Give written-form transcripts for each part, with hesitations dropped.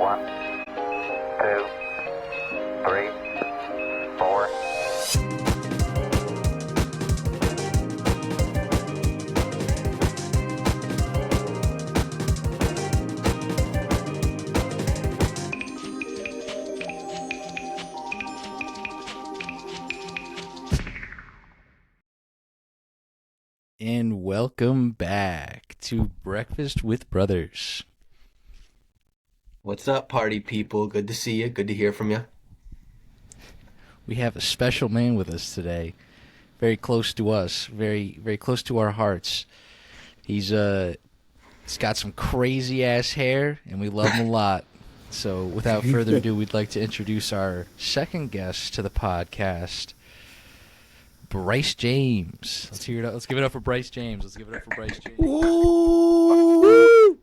One, two, three, four. And welcome back to Breakfast with Brothers. What's up, party people? Good to see you. Good to hear from you. We have a special man with us today, very close to us, very close to our hearts. He's got some crazy ass hair, and we love him a lot. So, without further ado, we'd like to introduce our second guest to the podcast, Bryce James. Let's hear it up. Let's give it up for Bryce James. Ooh.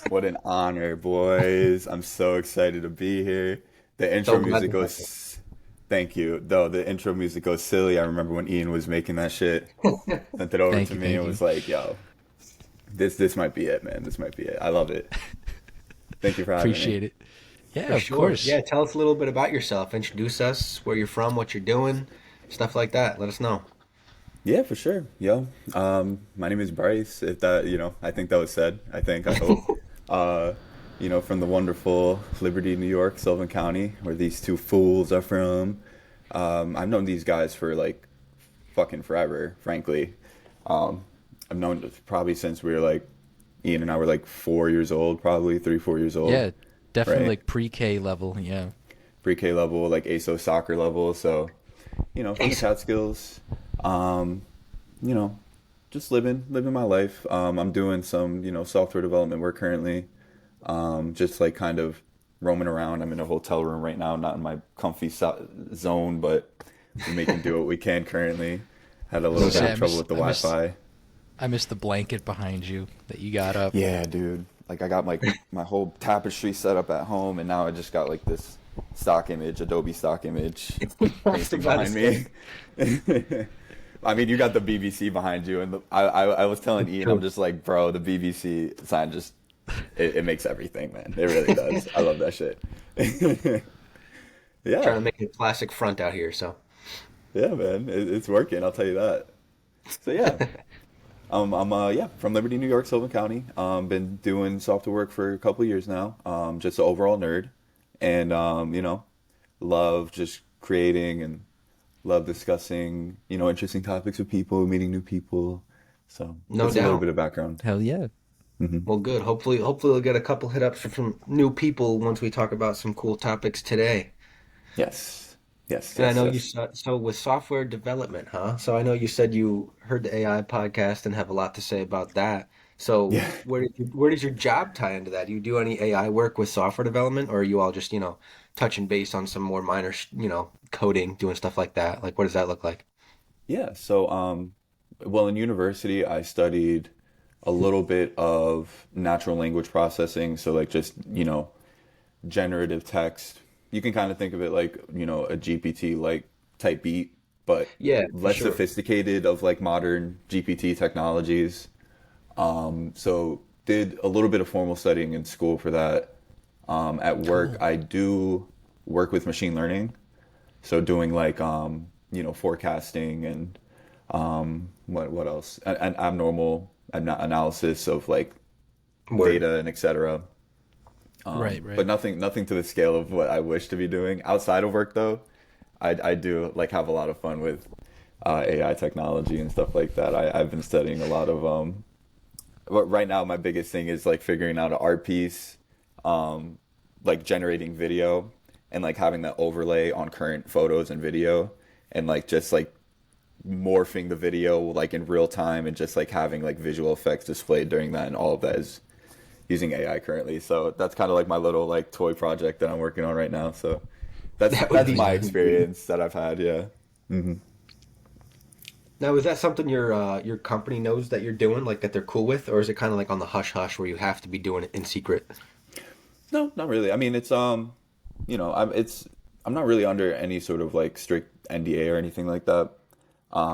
What an honor, boys. I'm so excited to be here. The intro music goes... Thank you. Though the intro music goes silly. I remember when Ian was making that shit. Sent it over to me and was like, yo, this might be it, man. This might be it. I love it. Thank you for having me. Appreciate it. Yeah, For of sure. course. Yeah, tell us a little bit about yourself. Introduce us, where you're from, what you're doing, stuff like that. Let us know. Yeah, for sure. Yo, my name is Bryce. If that, I think that was said. I hope. From the wonderful Liberty, New York, Sullivan County, where these two fools are from. I've known these guys for like fucking forever, frankly. I've known probably since we were like, Ian and I were like 4 years old, probably 3-4 years old. Yeah, definitely right? like pre-K level, yeah. Pre-K level, like ASO soccer level. So, from the Catskills, just living my life. I'm doing some, software development work currently. Just like kind of roaming around. I'm in a hotel room right now, not in my comfy zone, but we're making do what we can currently. Had a little bit of trouble with the Wi-Fi. I missed the blanket behind you that you got up. Yeah, dude. Like I got my whole tapestry set up at home, and now I just got like this Adobe stock image painted behind me. I mean, you got the BBC behind you, and I was telling Ian, I'm just like, bro, the BBC sign just it makes everything, man. It really does. I love that shit. Yeah. Trying to make a classic front out here, so. Yeah, man, it's working. I'll tell you that. So yeah, I'm from Liberty, New York, Sullivan County. Been doing software work for a couple of years now. Just an overall nerd, and love just creating and love discussing interesting topics with people, meeting new people. So No that's a little doubt. bit of background. Hell yeah. Well, good. Hopefully we'll get a couple hit ups from new people once we talk about some cool topics today. Yes, yes, And I yes, know yes. so with software development, huh? So I know you said you heard the AI podcast and have a lot to say about that. So Yeah. where does your job tie into that? Do you do any AI work with software development, or are you all just, touching base on some more minor, coding, doing stuff like that? Like, what does that look like? Yeah. So, well, in university, I studied a little bit of natural language processing. So, like, just, generative text. You can kind of think of it like, a GPT like type beat, but Yeah, for less sure. sophisticated of like modern GPT technologies. So, did a little bit of formal studying in school for that. At work, Cool. I do work with machine learning. So doing like forecasting and what else? An abnormal analysis of like Word. data and etc. Right. But nothing to the scale of what I wish to be doing outside of work though. I do like have a lot of fun with AI technology and stuff like that. I've been studying a lot of but right now my biggest thing is like figuring out an art piece, like generating video and like having that overlay on current photos and video and like just like morphing the video like in real time and just like having like visual effects displayed during that, and all of that is using AI currently. So that's kind of like my little like toy project that I'm working on right now. So that's That would that's be my sweet. experience that I've had. Yeah. Hmm. Now, is that something your company knows that you're doing, like that they're cool with, or is it kind of like on the hush hush where you have to be doing it in secret? No, not really. I mean, it's I'm not really under any sort of like strict NDA or anything like that.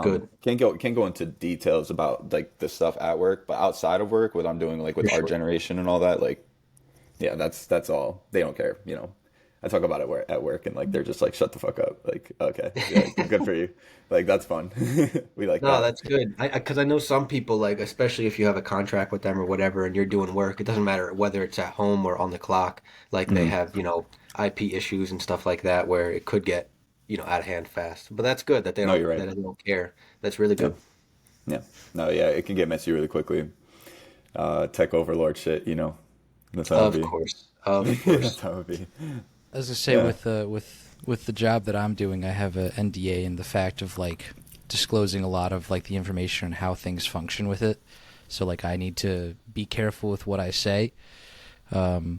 Good, Can't go into details about like the stuff at work, but outside of work, what I'm doing like for with art sure. generation and all that, like Yeah, that's all. They don't care, you know. I talk about it at work and like they're just like shut the fuck up. Like, okay, yeah, good for you. Like that's fun. We like No, that. that's good. Because I know some people, like, especially if you have a contract with them or whatever, and you're doing work, it doesn't matter whether it's at home or on the clock. Like, they Mhm. have, IP issues and stuff like that where it could get, out of hand fast. But that's good that they No, don't you're right. that they don't care. That's really Yeah. good. Yeah. No, yeah, it can get messy really quickly. Tech overlord shit, you know. That's how it Of be. course, of course. That's how it be. As I say, Yeah. with the job that I'm doing, I have a NDA, and the fact of like disclosing a lot of like the information on how things function with it. So like I need to be careful with what I say. Um,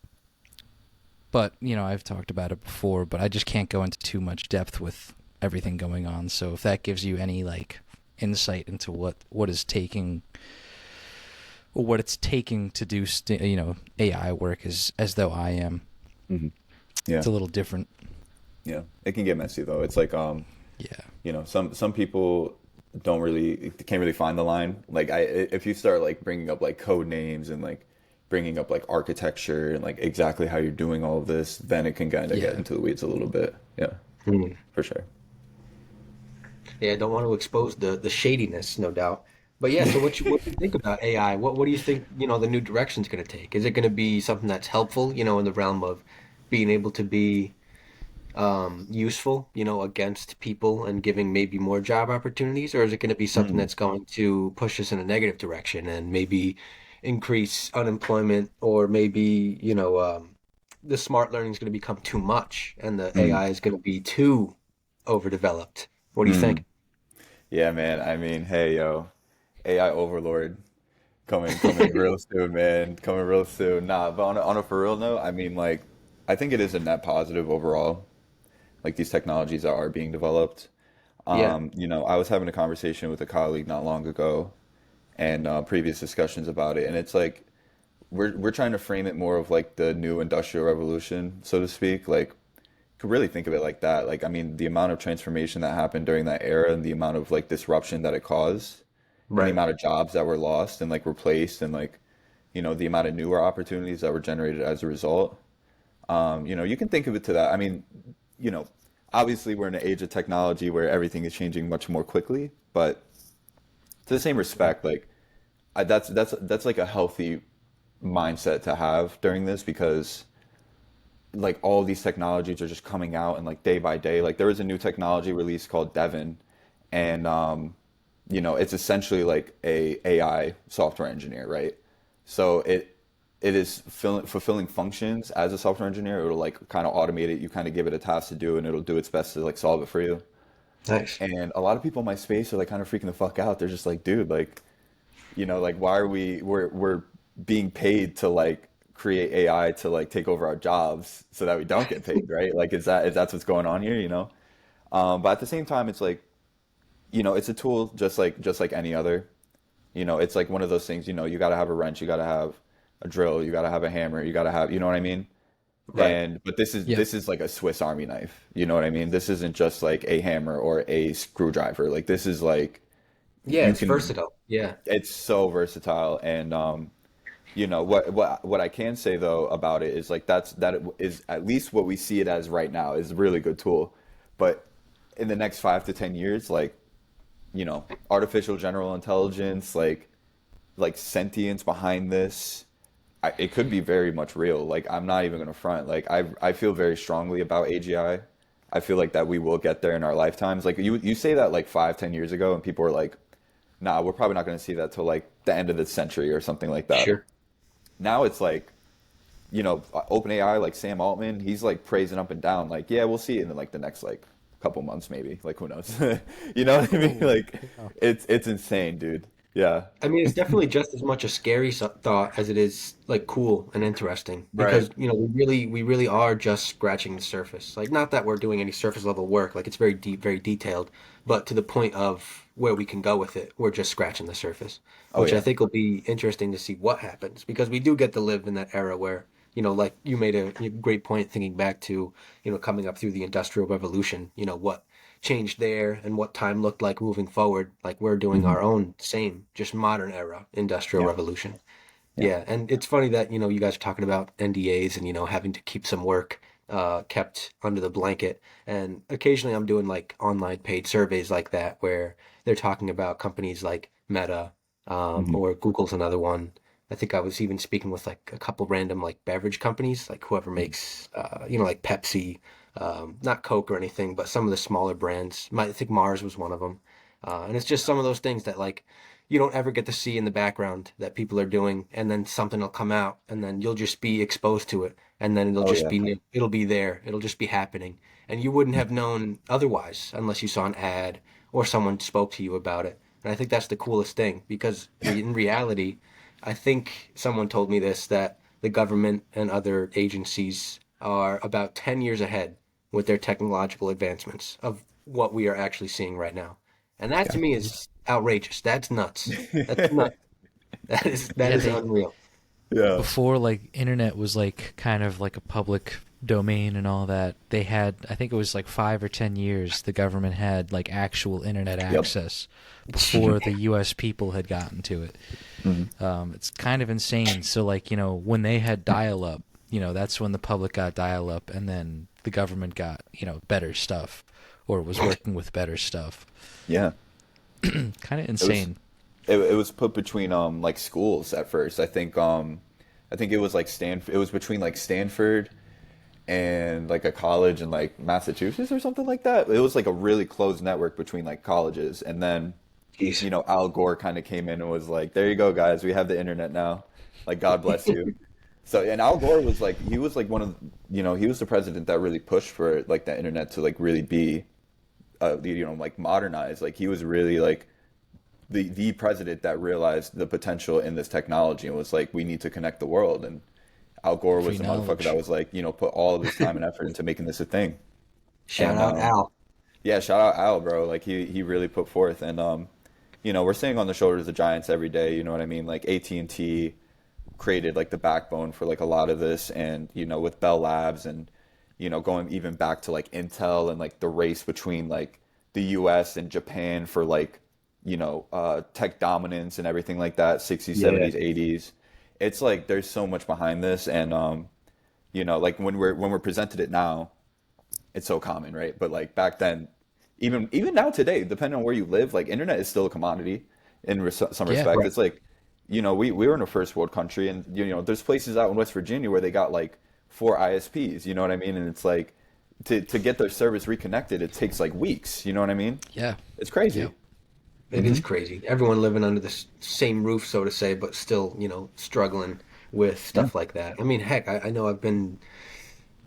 but I've talked about it before, but I just can't go into too much depth with everything going on. So if that gives you any like insight into what is taking or what it's taking to do AI work as though I am, Hmm. Yeah. it's a little different. Yeah. It can get messy though. It's like Yeah. some people don't really can't really find the line. Like if you start like bringing up like code names and like bringing up like architecture and like exactly how you're doing all of this, then it can kind of get Yeah. into the weeds a little bit. Yeah, Hmm. for sure. Yeah, I don't want to expose the shadiness, no doubt. But yeah, so what do you think about AI? What do you think, the new direction's going to take? Is it going to be something that's helpful, in the realm of being able to be useful, against people and giving maybe more job opportunities, or is it going to be something Mm. that's going to push us in a negative direction and maybe increase unemployment, or maybe, the smart learning is going to become too much and the Mm. AI is going to be too overdeveloped? What do you Mm. think? Yeah, man. I mean, hey, yo, AI overlord coming real soon, man. Coming real soon. Nah, but on a for real note, I mean, like, I think it is a net positive overall. Like these technologies that are being developed. Yeah, I was having a conversation with a colleague not long ago, and previous discussions about it, and it's like we're trying to frame it more of like the new industrial revolution, so to speak. Like, you could really think of it like that. Like, I mean, the amount of transformation that happened during that era, and the amount of like disruption that it caused, and the right. amount of jobs that were lost and like replaced, and like, the amount of newer opportunities that were generated as a result. You can think of it to that. I mean, you know, obviously we're in an age of technology where everything is changing much more quickly, but to the same respect, like that's like a healthy mindset to have during this, because like all these technologies are just coming out and like day by day. Like there was a new technology release called Devin, and it's essentially like a AI software engineer, right? So it is fulfilling functions as a software engineer. It'll like kind of automate it. You kind of give it a task to do, and it'll do its best to like solve it for you. Nice. And a lot of people in my space are like kind of freaking the fuck out. They're just like, dude, like, like why are we're being paid to like create AI to like take over our jobs so that we don't get paid, right? Like, is that what's going on here, you know? But at the same time, it's like, it's a tool just like any other. It's like one of those things, you got to have a wrench, you got to have a drill, you got to have a hammer, you got to have, you know what I mean? Right. And but this is Yep. this is like a Swiss Army knife. You know what I mean? This isn't just like a hammer or a screwdriver. Like this is like Yeah, you it's can versatile. Yeah. it's so versatile. And what I can say though about it is like that it is at least what we see it as right now is a really good tool. But in the next 5 to 10 years, like, artificial general intelligence, like sentience behind this, it could be very much real. Like I'm not even gonna front. Like I feel very strongly about AGI. I feel like that we will get there in our lifetimes. Like you say that like 5, 10 years ago, and people were like, "Nah, we're probably not gonna see that till like the end of the century or something like that." Sure. Now it's like, OpenAI, like Sam Altman, he's like praising up and down, like, "Yeah, we'll see it in like the next like couple months, maybe. Like who knows?" You know what I mean? Like it's insane, dude. Yeah. I mean, it's definitely just as much a scary thought as it is like cool and interesting, Right. because we really are just scratching the surface. Like, not that we're doing any surface level work, like it's very deep, very detailed, but to the point of where we can go with it, we're just scratching the surface, Oh which I yeah. think will be interesting to see what happens, because we do get to live in that era where, like you made a great point thinking back to, coming up through the Industrial Revolution, what changed there and what time looked like moving forward. Like we're doing Hmm. our own same, just modern era industrial Yeah. revolution. Yeah. Yeah, and it's funny that, you guys are talking about NDAs and, having to keep some work kept under the blanket. And occasionally I'm doing like online paid surveys like that where they're talking about companies like Meta, Hmm. or Google's another one. I think I was even speaking with like a couple random like beverage companies, like whoever makes, like Pepsi, not Coke or anything, but some of the smaller brands. I think Mars was one of them. And it's just some of those things that like you don't ever get to see in the background that people are doing, and then something will come out, and then you'll just be exposed to it, and then Oh yeah. it'll be there, it'll just be happening, and you wouldn't have known otherwise unless you saw an ad or someone spoke to you about it. And I think that's the coolest thing because in reality, I think someone told me this that the government and other agencies are about 10 years ahead with their technological advancements of what we are actually seeing right now. And that to Yeah. me is outrageous. That's nuts. That's nuts. That Yeah, is they unreal. Yeah. before like internet was like kind of like a public domain and all that. They had, I think it was like 5 or 10 years, the government had like actual internet Yep. access before the U.S. people had gotten to it. Hmm. It's kind of insane. So like when they had dial-up, that's when the public got dial-up, and then the government got better stuff, or was working with better stuff. Yeah. Kind of It was insane. it was put between like schools at first. I think it was like Stanford. It was between like Stanford and like a college in like Massachusetts or something like that. It was like a really closed network between like colleges. And then, Jeez. Al Gore kind of came in and was like, "There you go, guys. We have the internet now. Like, God bless you." So, and Al Gore was like, he was like one of, he was the president that really pushed for like the internet to like really be, like modernized. Like, he was really like the president that realized the potential in this technology and was like, we need to connect the world. And Al Gore was Free the motherfucker that knowledge. was like, put all of his time and effort into making this a thing. Shout And out Al. yeah, shout out Al, bro. Like he really put forth, and we're standing on the shoulders of giants every day. You know what I mean? Like AT&T created like the backbone for like a lot of this, and with Bell Labs, and going even back to like Intel and like the race between like the U.S. and Japan for like tech dominance and everything like that, 60s, Yeah. 70s, 80s. It's like there's so much behind this, and like when we're presented it now, it's so common, right? But like back then, even now today, depending on where you live, like internet is still a commodity in some Yeah. respect. Right. It's like, we were in a first world country, and there's places out in West Virginia where they got like 4 ISPs, you know what I mean? And it's like to get their service reconnected, it takes like weeks, you know what I mean? Yeah. It's Yeah. crazy. It is crazy. Everyone living under the same roof, so to say, but still, struggling with Yeah. stuff like that. I mean, heck, I know I've been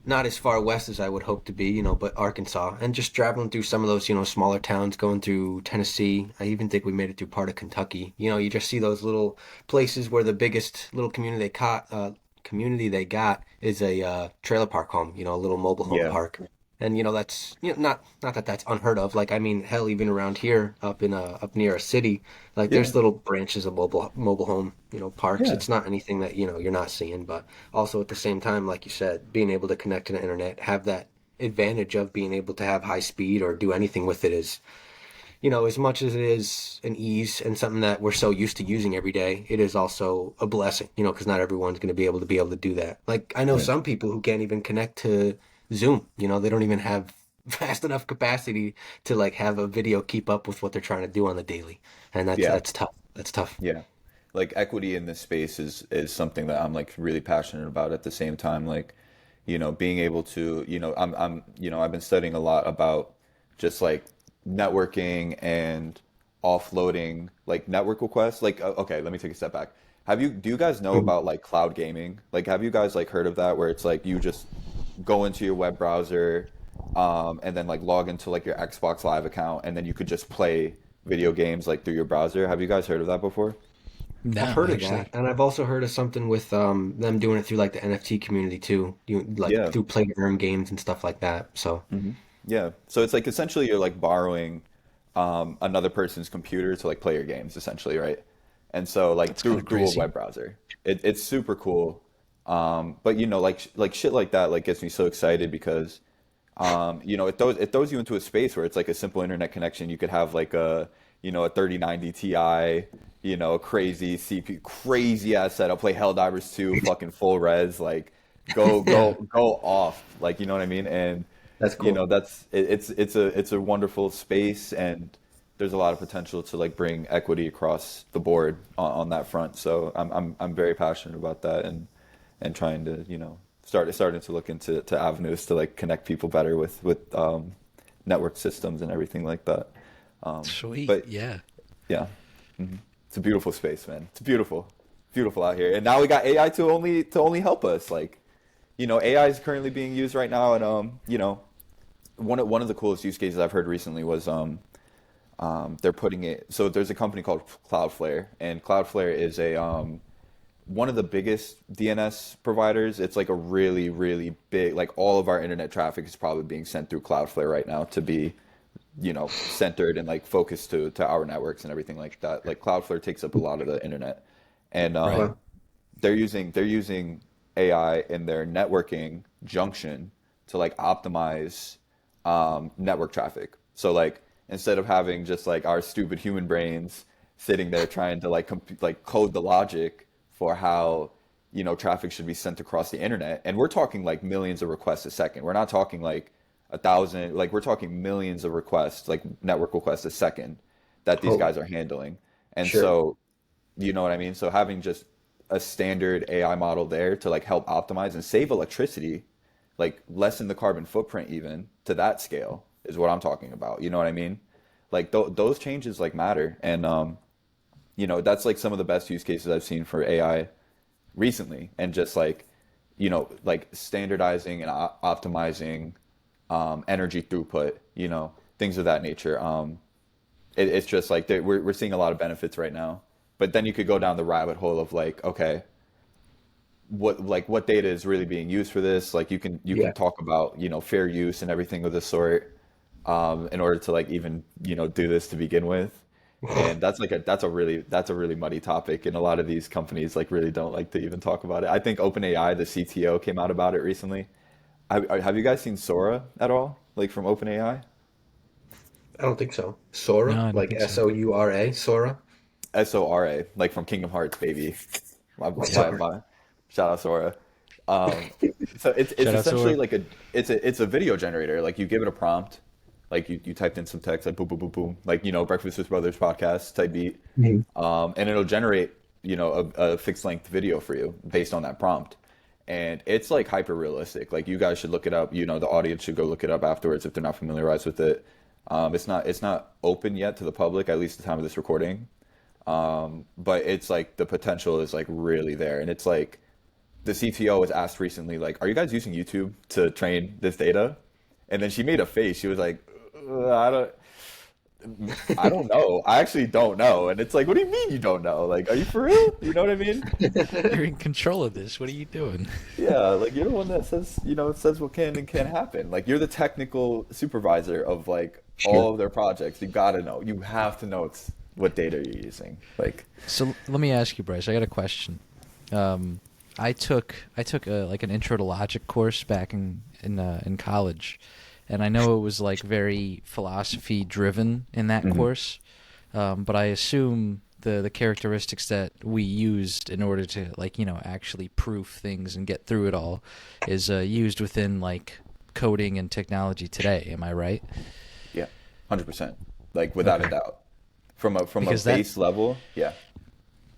not as far west as I would hope to be, but Arkansas, and just traveling through some of those, smaller towns, going through Tennessee. I even think we made it through part of Kentucky. You just see those little places where the biggest little community they got is a trailer park home, a little mobile home Yeah. park. And that's not that that's unheard of. Like I mean, hell, even around here, up near a city, like Yeah. there's little branches of mobile home, parks. Yeah. It's not anything that you're not seeing, but also at the same time, like you said, being able to connect to the internet, have that advantage of being able to have high speed or do anything with it is, as much as it is an ease and something that we're so used to using every day, it is also a blessing, because not everyone's going to be able to do that. Like I know Right. some people who can't even connect to Zoom, they don't even have fast enough capacity to like have a video keep up with what they're trying to do on the daily. And Yeah. that's tough. That's tough. Yeah. Like equity in this space is something that I'm like really passionate about at the same time. Like, being able to, I've been studying a lot about just like networking and offloading like network requests. Like, okay, let me take a step back. Do you guys know Mhm. about like cloud gaming? Like, have you guys like heard of that where it's like you just go into your web browser, and then like log into like your Xbox Live account, and then you could just play video games like through your browser? Have you guys heard of that before? I've No, heard of that, actually. and I've also heard of something with them doing it through like the NFT community too, like Yeah. through play to earn games and stuff like that. So Hmm. Yeah. So it's like essentially you're like borrowing another person's computer to like play your games essentially, right? And so like That's kind of through a crazy. web browser. It's super cool. But like shit like that like gets me so excited because it throws you into a space where it's like a simple internet connection. You could have like a a 3090 Ti, a crazy CPU, crazy ass setup, play Helldivers 2, fucking full res, like go Yeah. go go off, like you know what I mean? And That's cool. it's a wonderful space, and there's a lot of potential to like bring equity across the board on that front. So I'm very passionate about that, and trying to starting to look into avenues to like connect people better with network systems and everything like that. Sweet. But Yeah. yeah, it's a beautiful space, man. It's beautiful out here. And now we got AI to only help us. Like, AI is currently being used right now, and one of the coolest use cases I've heard recently was they're putting it. So there's a company called Cloudflare, and Cloudflare is a one of the biggest DNS providers. It's like a really, really big, like all of our internet traffic is probably being sent through Cloudflare right now to be, centered and like focused to our networks and everything like that. Like Cloudflare takes up a lot of the internet, and Right. Wow. they're using AI in their networking junction to like optimize network traffic. So like instead of having just like our stupid human brains sitting there trying to like like code the logic for how traffic should be sent across the internet, and we're talking like millions of requests a second. We're not talking like 1,000, like we're talking millions of requests, like network requests a second that these Oh, guys are handling. And sure. so, you know what I mean? So having just a standard AI model there to like help optimize and save electricity, like lessen the carbon footprint even to that scale is what I'm talking about. You know what I mean? Like those changes like matter. And that's like some of the best use cases I've seen for AI recently, and just like like standardizing and optimizing energy throughput, things of that nature. It's just like we're seeing a lot of benefits right now. But then you could go down the rabbit hole of like, okay, what data is really being used for this? Like you can Yeah. talk about fair use and everything of the sort, in order to like even do this to begin with. And that's a really muddy topic, and a lot of these companies like really don't like to even talk about it. I think OpenAI, the CTO, came out about it recently. Have you guys seen Sora at all? Like from OpenAI? I don't think so. Sora, No, I don't like think so. Soura, Sora. Sora, like from Kingdom Hearts, baby. Yep. Sora. Shout out Sora. Um, so it's Shout out essentially Sora. like it's a video generator. Like you give it a prompt, like you typed in some text, like boom boom boom boom, like Breakfast with Brothers podcast type beat, Mhm. and it'll generate a fixed length video for you based on that prompt. And it's like hyper realistic. Like you guys should look it up. The audience should go look it up afterwards if they're not familiarized with it. It's not open yet to the public, at least at the time of this recording. But it's like the potential is like really there, and it's like the CTO was asked recently, like, "Are you guys using YouTube to train this data?" And then she made a face. She was like, "I don't know. I actually don't know." And it's like, "What do you mean you don't know? Like, are you for real? You know what I mean?" You're in control of this. What are you doing? Yeah, like you're the one that says what can and can't happen. Like you're the technical supervisor of like Sure. all of their projects. You gotta know. You have to know what data you're using. Like, So let me ask you, Bryce. I got a question. I took like an intro to logic course back in college, and I know it was like very philosophy driven in that mhm. course. But I assume the characteristics that we used in order to like actually proof things and get through it all is used within like coding and technology today. Am I right? Yeah, 100%. Like without a Okay. doubt. From a Because that base level, yeah.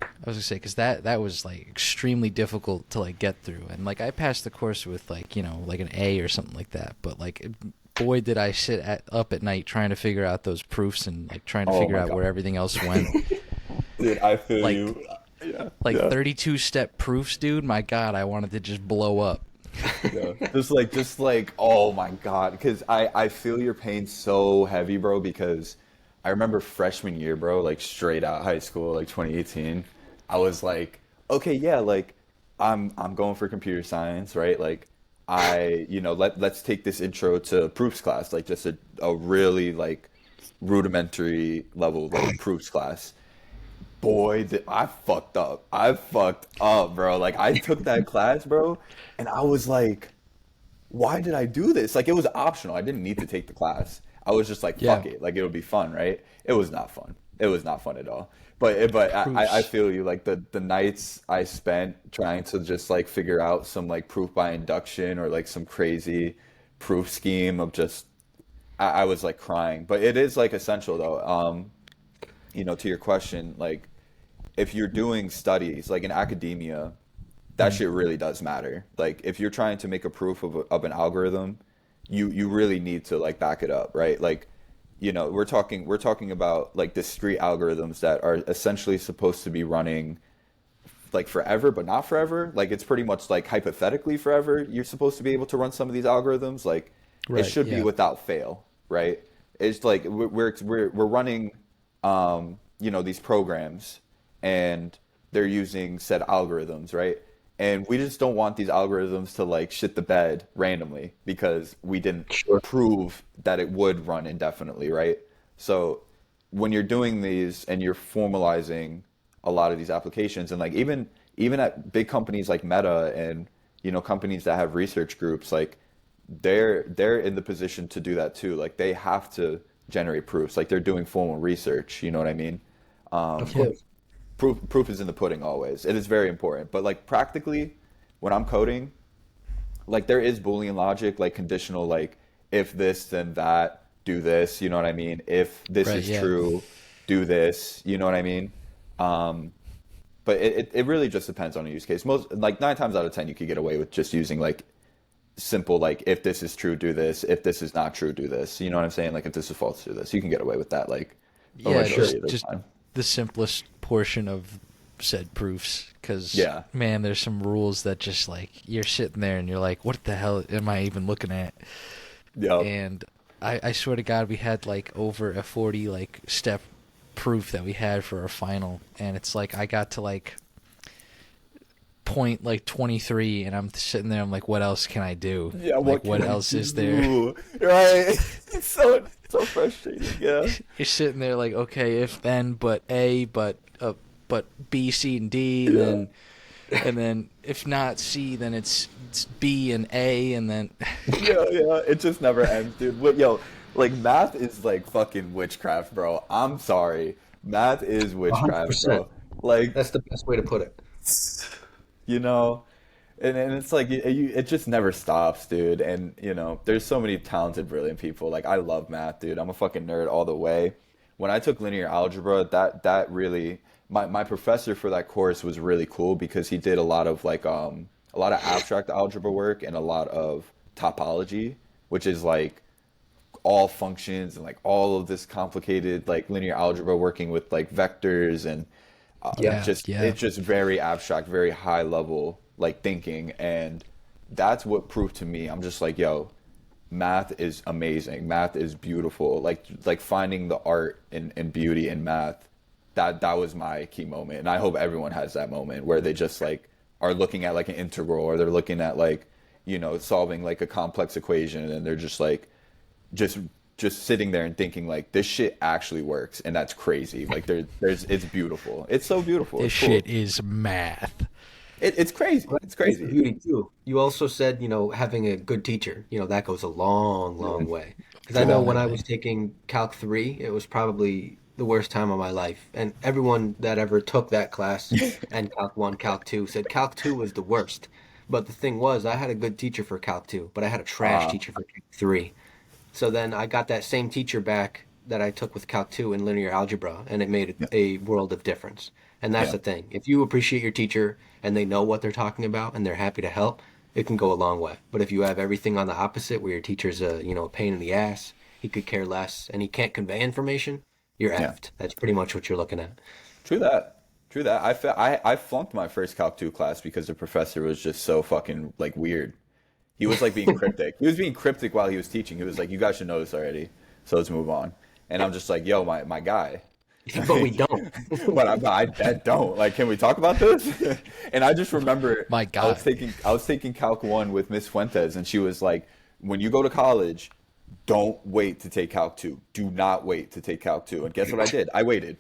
I was gonna say because that was like extremely difficult to like get through, and like I passed the course with like like an A or something like that. But like, boy, did I up at night trying to figure out those proofs and like trying to Oh figure my out God. where everything else went. Dude, I feel Like you. Yeah, like yeah. 32-step proofs, dude. My God, I wanted to just blow up. Yeah. Just like, oh my God. Because I feel your pain so heavy, bro, because I remember freshman year, bro, like straight out high school, like 2018. I was like, okay, yeah, like I'm going for computer science, right? Like let's take this intro to proofs class, like just a really like rudimentary level like proofs class. Boy, did I fucked up. I fucked up, bro. Like I took that class, bro, and I was like, why did I do this? Like it was optional. I didn't need to take the class. I was just like, Yeah. fuck it. Like it would be fun, right? It was not fun. It was not fun at all. But I Proofs. feel you, like the nights I spent trying to just like figure out some like proof by induction or like some crazy proof scheme of just I was like crying. But it is like essential though. To your question, like if you're doing studies like in academia, that shit really does matter. Like if you're trying to make a proof of an algorithm, you really need to like back it up, right? Like, we're talking about like discrete algorithms that are essentially supposed to be running like forever, but not forever. Like it's pretty much like hypothetically forever. You're supposed to be able to run some of these algorithms. Like it Right. should be Yeah. without fail, right? It's like we're running these programs and they're using said algorithms, right? And we just don't want these algorithms to like shit the bed randomly because we didn't Sure. prove that it would run indefinitely, right? So when you're doing these and you're formalizing a lot of these applications and like even at big companies like Meta and companies that have research groups, like they're in the position to do that too. Like they have to generate proofs. Like they're doing formal research, you know what I mean? Of Yeah. course. Proof is in the pudding always. It is very important. But like practically when I'm coding, like there is Boolean logic, like conditional, like if this then that, do this, you know what I mean? If this Right. is Yeah. true, do this, you know what I mean? Um, but it really just depends on the use case. Most like 9 times out of 10 you could get away with just using like simple like if this is true, do this, if this is not true, do this. You know what I'm saying? Like if this is false, do this. You can get away with that like the Yeah. Sure. majority Just of the just time. the simplest portion of said proofs, because Yeah. man, there's some rules that just like you're sitting there and you're like, what the hell am I even looking at? Yep. And I swear to God, we had like over a 40 like step proof that we had for our final, and it's like I got to like point like 23, and I'm sitting there, I'm like, what else can I do? Yeah, Like, what can I else is there? do? Right. It's so frustrating. Yeah. You're sitting there like, okay, if then, but A, but B, C, and D, and Yeah. then if not C, then it's B and A, and then Yeah. It just never ends, dude. Yo, like math is like fucking witchcraft, bro. I'm sorry. Math is witchcraft, 100%. bro. Like, That's the best way to put it. you know, and it's like it just never stops, dude. And there's so many talented, brilliant people. Like I love math, dude. I'm a fucking nerd all the way. When I took linear algebra, that really my professor for that course was really cool because he did a lot of like a lot of abstract algebra work and a lot of topology, which is like all functions and like all of this complicated like linear algebra working with like vectors and Yeah. Yeah. it's just very abstract, very high level like thinking, and that's what proved to me. I'm just like, yo, math is amazing. Math is beautiful. Like finding the art and beauty in math. That was my key moment, and I hope everyone has that moment where they just like are looking at like an integral or they're looking at like solving like a complex equation, and they're just like just just sitting there and thinking like this shit actually works, and that's crazy. Like there's it's beautiful. It's so beautiful. this It's cool. shit is math. It's crazy. It's That's the crazy. beauty too. You also said, having a good teacher, that goes a long, long way. Because I know when I Definitely. was taking Calc 3, it was probably the worst time of my life. And everyone that ever took that class and Calc 1, Calc 2 said Calc 2 was the worst. But the thing was, I had a good teacher for Calc 2, but I had a trash Uh, teacher for Calc 3. So then I got that same teacher back that I took with Calc 2 in linear algebra, and it made yeah, a world of difference. And that's yeah, the thing. If you appreciate your teacher and they know what they're talking about and they're happy to help, it can go a long way. But if you have everything on the opposite, where your teacher's a pain in the ass, he could care less, and he can't convey information, you're yeah. effed. That's pretty much what you're looking at. True that. True that. I flunked my first Calc 2 class because the professor was just so fucking like weird. He was like being cryptic. He was being cryptic while he was teaching. He was like, "You guys should know this already, so let's move on." And I'm just like, "Yo, my guy." But we don't. I don't like. Can we talk about this? And I just remember My God. I was taking Calc 1 with Miss Fuentes, and she was like, "When you go to college, don't wait to take Calc 2. Do not wait to take Calc 2." And guess what I did? I waited,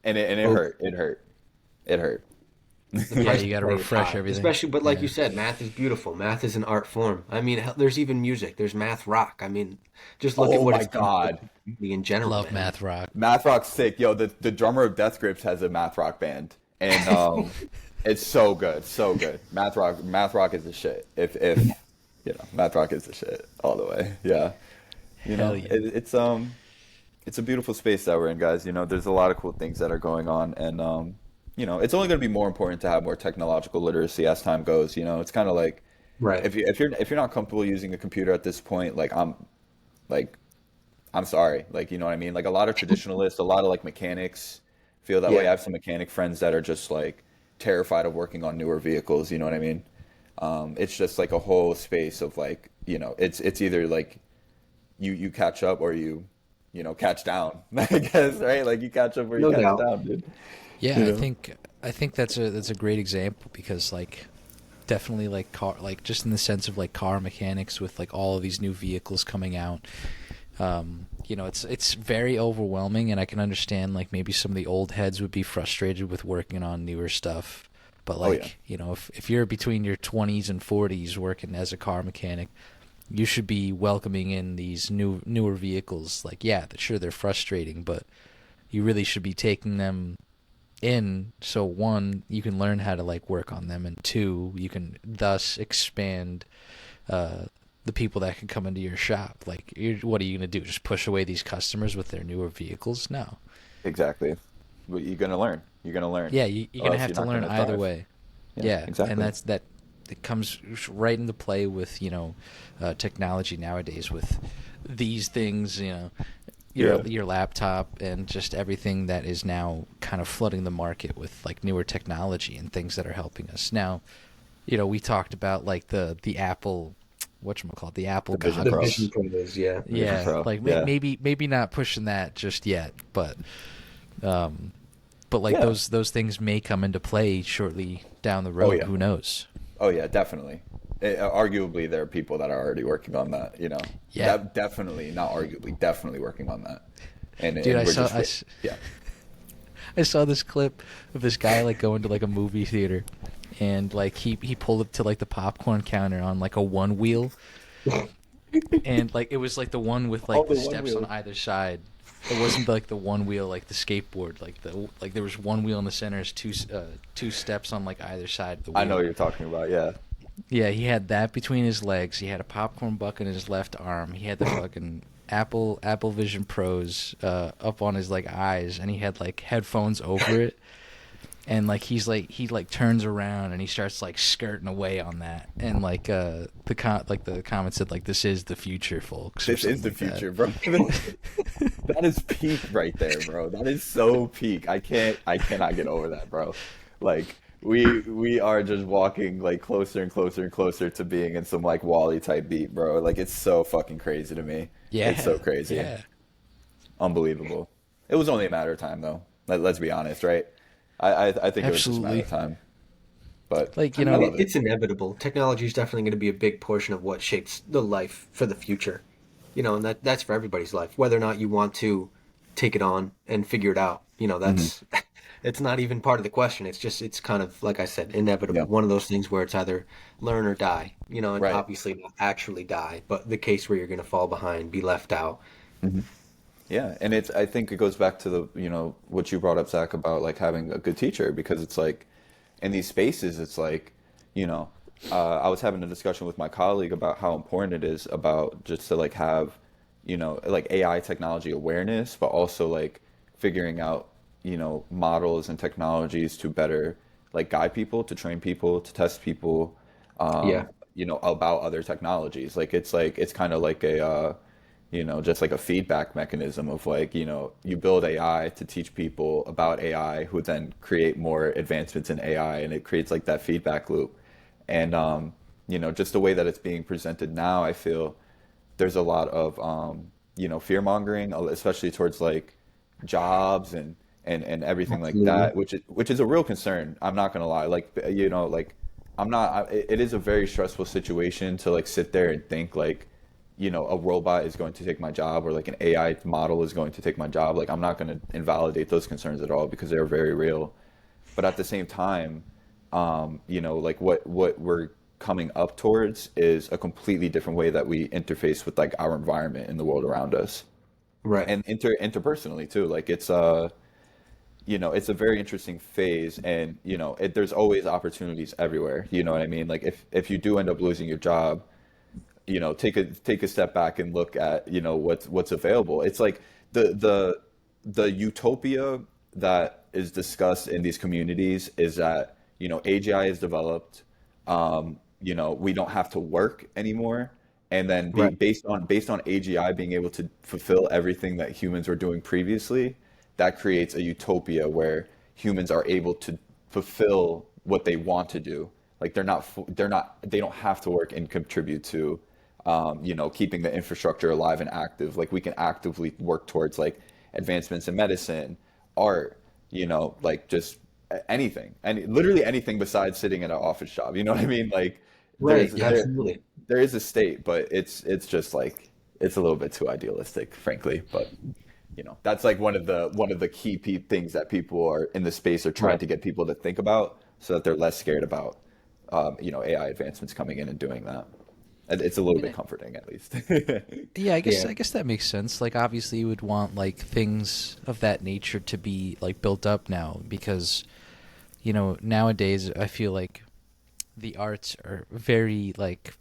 and it Oh, hurt. It hurt. It hurt. the Yeah, price you to got to play is refresh high. everything. Especially, but like Yeah. you said, math is beautiful. Math is an art form. I mean, hell, there's even music. There's math rock. I mean, just look at Oh what my it's done for the God. community in general, Love man. math rock. Math Rock's sick. Yo, the drummer of Death Grips has a math rock band. And it's so good, so good. Math Rock is the shit. If Math Rock is the shit all the way. Yeah. Hell yeah. It's a beautiful space that we're in, guys. There's a lot of cool things that are going on, and it's only going to be more important to have more technological literacy as time goes. It's kind of like Right. if you're not comfortable using a computer at this point, like I'm sorry, like you know what I mean. Like a lot of traditionalists, a lot of like mechanics feel that way. Yeah. I have some mechanic friends that are just like terrified of working on newer vehicles. You know what I mean? It's just like a whole space of like it's either like you catch up or you catch down. I guess, right? Like you catch up or you No catch doubt. down, dude. Yeah, You I know? think I think that's a great example because like definitely like car like just in the sense of like car mechanics with like all of these new vehicles coming out. It's very overwhelming, and I can understand like maybe some of the old heads would be frustrated with working on newer stuff. But Oh yeah, like, if you're between your 20s and 40s working as a car mechanic, you should be welcoming in these newer vehicles. Like, yeah, sure they're frustrating, but you really should be taking them in so one, you can learn how to like work on them, and two, you can thus expand uh the people that can come into your shop. Like, what are you gonna do? Just push away these customers with their newer vehicles? No. exactly. But you're gonna learn. You're gonna learn, You're or gonna else have you're to not learn gonna either thrive. way. Yeah, Yeah, and exactly. it comes right into play with technology nowadays with these things. Yeah. Your laptop and just everything that is now kind of flooding the market with like newer technology and things that are helping us now. We talked about like the Apple, whatchamacallit, the Apple The Vision The Pro. Vision Goggles. Pros, yeah. Vision Yeah, Pro. like Yeah. maybe not pushing that just yet, um, but like Yeah. those things may come into play shortly down the Oh road. yeah. Who knows? Oh yeah, definitely. Arguably, there are people that are already working on that. Yeah, Definitely, not arguably, definitely working on that. And dude, we're just yeah. I saw this clip of this guy like going to like a movie theater, and like he pulled up to like the popcorn counter on like a one wheel, and like it was like the one with Oh, like the the one steps on wheel. either side. It wasn't like the one wheel like the skateboard, like there was one wheel in the center, is two steps on like either side of the I know wheel. what you're talking about. Yeah. Yeah, he had that between his legs. He had a popcorn bucket in his left arm. He had the fucking Apple Vision Pros up on his like eyes, and he had like headphones over it. And like he like turns around and he starts like skirting away on that. And like the comment said like, "This is the future, folks," or This is something the like that. future, bro. That is peak right there, bro. That is so peak. I cannot get over that, bro. Like we are just walking like closer and closer and closer to being in some like Wally type beat, bro. Like it's so fucking crazy to me. Yeah, It's so crazy. yeah. Unbelievable. It was only a matter of time though. Let's be honest, right? I think it was just a matter Absolutely. of time. But Like, I you mean, know, love it. it's inevitable. Technology is definitely going to be a big portion of what shapes the life for the future. And that's for everybody's life. Whether or not you want to take it on and figure it out, Hmm. that's it's not even part of the question. It's kind of like I said, inevitable. Yeah. One of those things where it's either learn or die. And Right. obviously not actually die, but the case where you're going to fall behind, be left out. Hmm. Yeah, and I think it goes back to what you brought up, Zach, about like having a good teacher because it's like in these spaces, it's like, you know, I was having a discussion with my colleague about how important it is about just to like have, like AI technology awareness, but also like figuring out, models and technologies to better like guide people, to train people, to test people, Yeah. about other technologies. Like it's kind of like just like a feedback mechanism of like, you build AI to teach people about AI who then create more advancements in AI and it creates like that feedback loop. And, just the way that it's being presented now, I feel there's a lot of, fear mongering, especially towards like jobs and everything like Absolutely. that, which is a real concern. I'm not gonna lie. Like, like it is a very stressful situation to like sit there and think like, a robot is going to take my job or like an AI model is going to take my job. Like, I'm not going to invalidate those concerns at all because they're very real. But at the same time, you know, like what we're coming up towards is a completely different way that we interface with like our environment and the world around us, Right. and interpersonally too. Like it's you know, it's a very interesting phase, and you know, there's always opportunities everywhere. You know what I mean? Like if you do end up losing your job, you know, take a step back and look at, you know, what's available. It's like the utopia that is discussed in these communities is that, you know, AGI is developed, you know, we don't have to work anymore, and then Right. based on AGI being able to fulfill everything that humans were doing previously, that creates a utopia where humans are able to fulfill what they want to do. Like they don't have to work and contribute to, you know, keeping the infrastructure alive and active. Like we can actively work towards like advancements in medicine, art, you know, like just anything, and literally anything besides sitting in an office job. You know what I mean? Like Right. there's Absolutely. there is a state, but it's just like it's a little bit too idealistic, frankly. But you know, that's like one of the key things that people are in the space are trying Right. to get people to think about, so that they're less scared about, you know, AI advancements coming in and doing that. And it's a little bit comforting, at least. Yeah, Yeah. I guess that makes sense. Like obviously you would want like things of that nature to be like built up now because you know, nowadays I feel like the arts are very like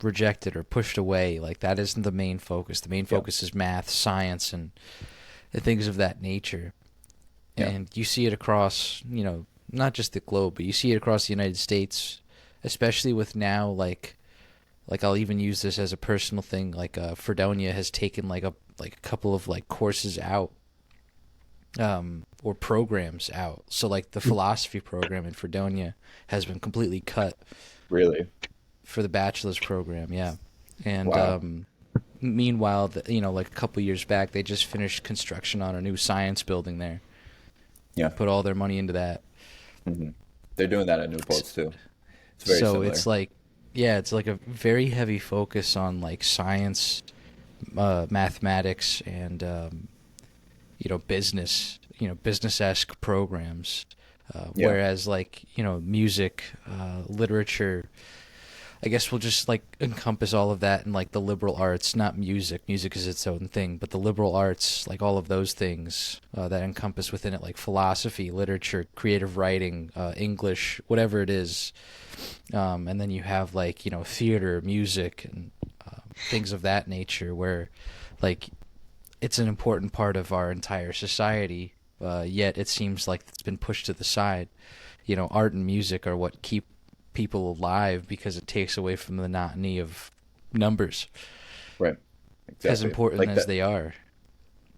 rejected or pushed away. Like that isn't the main focus. The main Yeah, focus is math, science and things of that nature. yeah, And you see it across, you know, not just the globe, but you see it across the United States, especially with now like I'll even use this as a personal thing. Like Fredonia has taken like a couple of like courses out, or programs out. So like the philosophy program in Fredonia has been completely cut really. for the bachelor's program. Yeah, and Wow. meanwhile, you know, like a couple years back, they just finished construction on a new science building there. Yeah. Put all their money into that. Hmm. They're doing that at Newport's too. It's very So similar. it's like, yeah, it's like a very heavy focus on like science, mathematics, and you know, business, you know, business-esque programs. Yeah. Whereas like, you know, music, literature, I guess we'll just like encompass all of that in like the liberal arts, not music. Music is its own thing, but the liberal arts, like all of those things that encompass within it, like philosophy, literature, creative writing, English, whatever it is. And then you have like, you know, theater, music, and things of that nature where like it's an important part of our entire society, yet it seems like it's been pushed to the side. You know, art and music are what keep people alive because it takes away from the monotony of numbers, Right. as Exactly. important as they are.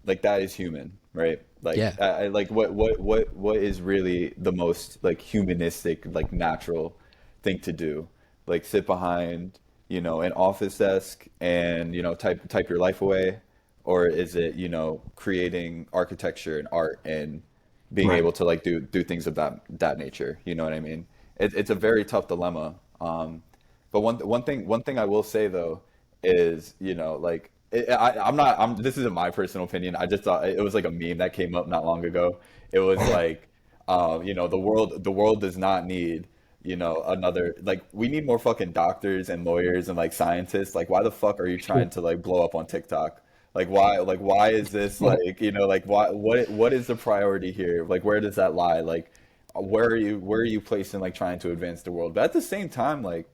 Like that is human, right? Like Yeah. I like what is really the most like humanistic, like natural thing to do? Like sit behind, you know, an office desk and, you know, type your life away, or is it, you know, creating architecture and art and being Right. able to like do things of that nature? You know what I mean? It's a very tough dilemma. But one thing I will say though is, you know, like I'm not this isn't my personal opinion. I just thought it was like a meme that came up not long ago. It was like, you know, the world does not need, you know, another, like we need more fucking doctors and lawyers and like scientists. Like why the fuck are you trying to like blow up on TikTok? Like why is this like, you know, like what is the priority here? Like where does that lie? Like where are you placing like trying to advance the world? But at the same time, like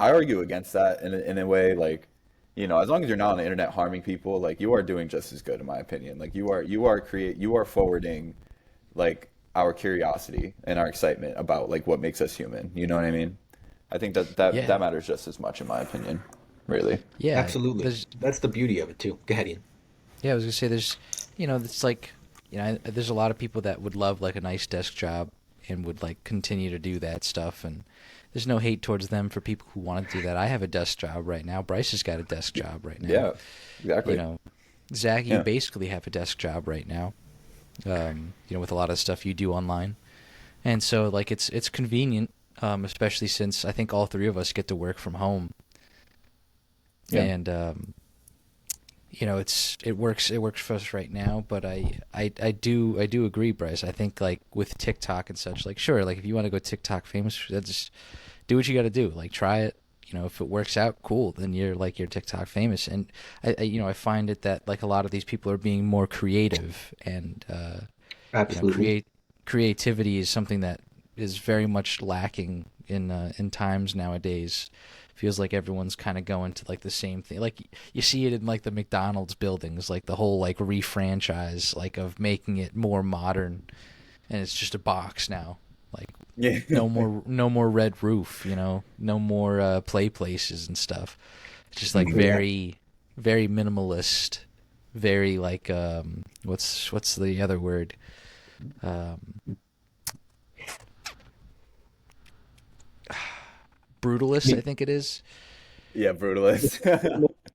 I argue against that in a way, like, you know, as long as you're not on the internet harming people, like you are doing just as good in my opinion. Like you are forwarding like our curiosity and our excitement about like what makes us human. You know what I mean? I think Yeah. that matters just as much in my opinion. Really. Yeah. Absolutely. There's That's the beauty of it too. Go ahead, Ian. Yeah, I was gonna say there's, you know, it's like, you know, there's a lot of people that would love like a nice desk job and would like continue to do that stuff, and there's no hate towards them for people who want to do that. I have a desk job right now. Bryce has got a desk job right now. Yeah. You Exactly. know, Zach, you Yeah. basically have a desk job right now. You know, with a lot of stuff you do online, and so like it's convenient, especially since I think all three of us get to work from home, Yeah. and it works for us right now, but I do agree, Bryce. I think like with TikTok and such, like sure, like if you want to go TikTok famous, just do what you got to do. Like try it. If it works out, cool. Then you're TikTok famous. And I find it that like a lot of these people are being more creative, and Absolutely. creativity is something that is very much lacking in times nowadays. Feels like everyone's kind of going to like the same thing. Like you see it in like the McDonald's buildings, like the whole like refranchise, like of making it more modern, and it's just a box now. Like Yeah. no more red roof, no more play places and stuff. It's just like Yeah. very very minimalist, very like what's the other word? Um, brutalist, I think it is. Yeah, brutalist.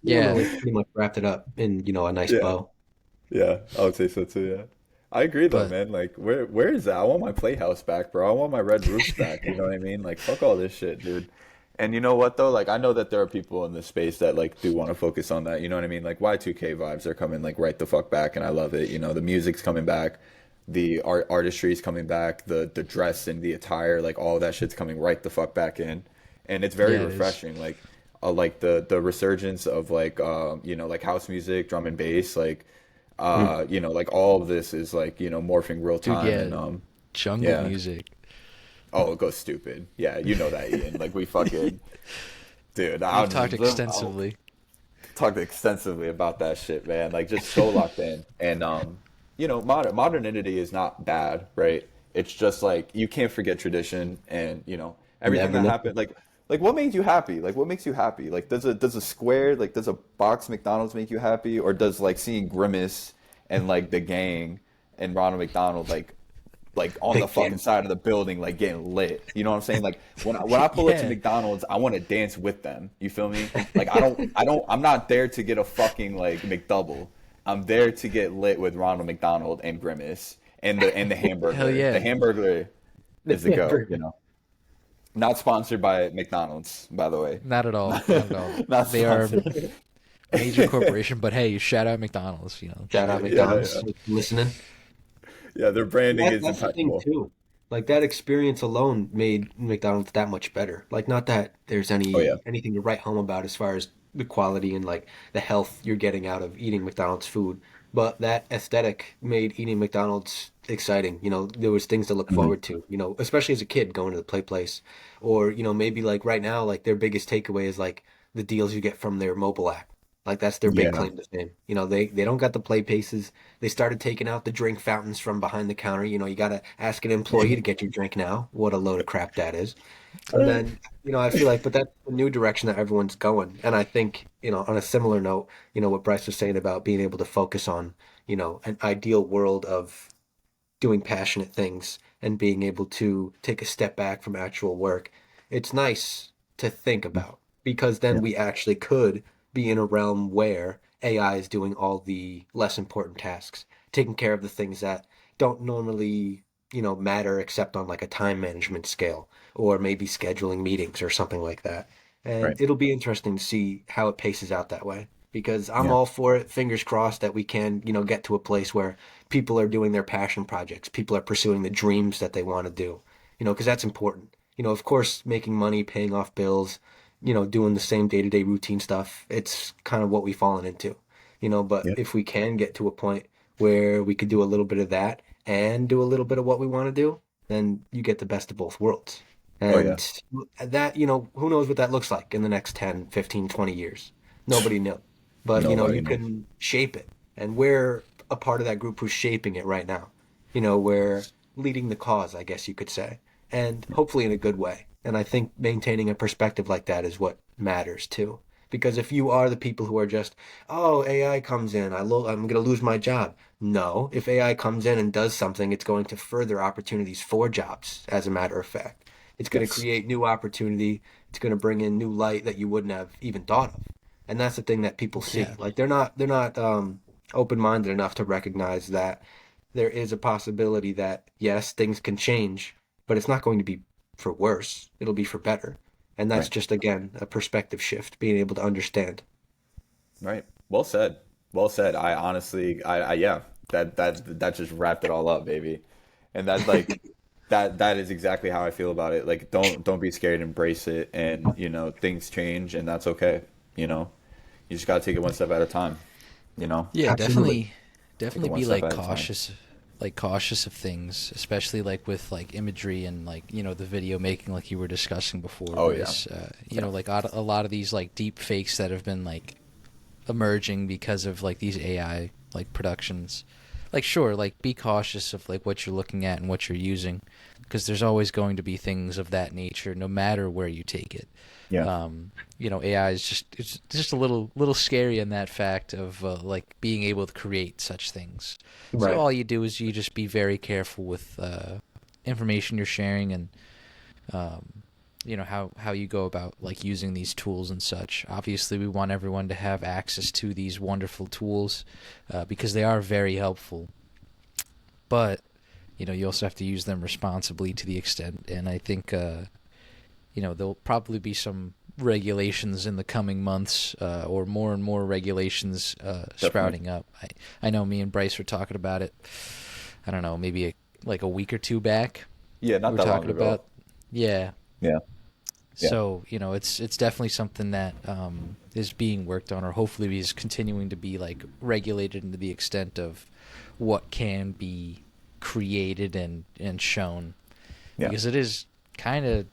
Yeah, Minimalist pretty much wrapped it up in, a nice Yeah. bow. Yeah, I would say so too, yeah. I agree though, but man. Like where is that? I want my playhouse back, bro. I want my red roofs back, you know what I mean? Like fuck all this shit, dude. And you know what though? Like I know that there are people in this space that like do want to focus on that, you know what I mean? Like Y2K vibes are coming like right the fuck back and I love it. The music's coming back, the artistry's coming back, the dress and the attire, like all that shit's coming right the fuck back in. And it's very yeah, it is. refreshing. Like the resurgence of like like house music, drum and bass, like Mm. like all of this is like morphing real Dude, time yeah, and jungle yeah. music. Oh, it goes stupid. Yeah, you know that, Ian. Like we fucking dude. We've talked I'll extensively. talk extensively about that shit, man. Like just so locked in. And modernity is not bad, right? It's just like you can't forget tradition and everything Never that know. happened. Like what made you happy? Like what makes you happy? Like does a square like does a box McDonald's make you happy, or does like seeing Grimace and like the gang and Ronald McDonald like on the Big fucking fan. side of the building, like getting lit. You know what I'm saying? Like when I pull up to Yeah. McDonald's, I want to dance with them. You feel me? Like I'm not there to get a fucking like McDouble. I'm there to get lit with Ronald McDonald and Grimace and the Hell Hamburglar. The yeah. Hamburglar is the go. Never. Not sponsored by McDonald's, by the way. Not at all. Not at all. Not They are a sponsored. major corporation, but hey, shout out McDonald's. Shout out Yeah, McDonald's yeah, listening. yeah. Their branding is That's the thing impeccable. too. Like that experience alone made McDonald's that much better. Like not that there's Oh yeah, anything to write home about as far as the quality and like the health you're getting out of eating McDonald's food, but that aesthetic made eating McDonald's exciting. There was things to look Mhm. forward to, especially as a kid going to the play place or, maybe like right now like their biggest takeaway is like the deals you get from their mobile app. Like that's their big Yeah, claim to fame. They don't got the play paces. They started taking out the drink fountains from behind the counter. You got to ask an employee to get your drink now. What a load of crap that is. And then, I feel like, but that's the new direction that everyone's going. And I think, on a similar note, what Bryce was saying about being able to focus on, an ideal world of doing passionate things and being able to take a step back from actual work. It's nice to think about because then yeah, we actually could be in a realm where AI is doing all the less important tasks, taking care of the things that don't normally, matter except on like a time management scale or maybe scheduling meetings or something like that. And right. it'll be interesting to see how it paces out that way because I'm Yeah, all for it. Fingers crossed that we can, get to a place where people are doing their passion projects. People are pursuing the dreams that they want to do, because that's important. Of course, making money, paying off bills, doing the same day-to-day routine stuff. It's kind of what we've fallen into, but yeah. if we can get to a point where we could do a little bit of that and do a little bit of what we want to do, then you get the best of both worlds. Oh yeah. And that, who knows what that looks like in the next 10, 15, 20 years. Nobody knows. But, Nobody you knows. can shape it. And we're a part of that group who's shaping it right now. We're leading the cause, I guess you could say, and hopefully in a good way. And I think maintaining a perspective like that is what matters too. Because if you are the people who are just, oh, AI comes in, I'm going to lose my job. No, if AI comes in and does something, it's going to further opportunities for jobs, as a matter of fact. It's going to Yes. create new opportunity. It's going to bring in new light that you wouldn't have even thought of. And that's the thing that people see. Yeah. Like they're not open-minded enough to recognize that there is a possibility that yes, things can change, but it's not going to be for worse. It'll be for better. And that's Right. just again a perspective shift, being able to understand. Right. Well said. Well said. I honestly, yeah, that just wrapped it all up, baby. And that's like that is exactly how I feel about it. Like, don't be scared, embrace it, and things change, and that's okay. You know, you just gotta take it one step at a time. You know, Yeah, Absolutely. take it definitely one be step at a time. like cautious of things, especially like with like imagery and like the video making, like you were discussing before, Oh yeah, Bryce. yeah, Like a lot of these like deep fakes that have been like emerging because of like these AI like productions. Like sure, like be cautious of like what you're looking at and what you're using, because there's always going to be things of that nature, no matter where you take it. yeah, AI is it's just a little scary in that fact of like being able to create such things. So Right. all you do is you just be very careful with information you're sharing, and how you go about like using these tools and such. Obviously, we want everyone to have access to these wonderful tools because they are very helpful. But you also have to use them responsibly to the extent, and I think there'll probably be some regulations in the coming months, or more and more regulations definitely. sprouting up. I know me and Bryce were talking about it. I don't know, maybe like a week or two back. Yeah, We not were that long talking ago. about, yeah. Yeah, yeah, So it's definitely something that is being worked on, or hopefully is continuing to be like regulated into the extent of what can be created and shown, yeah. because it is kind of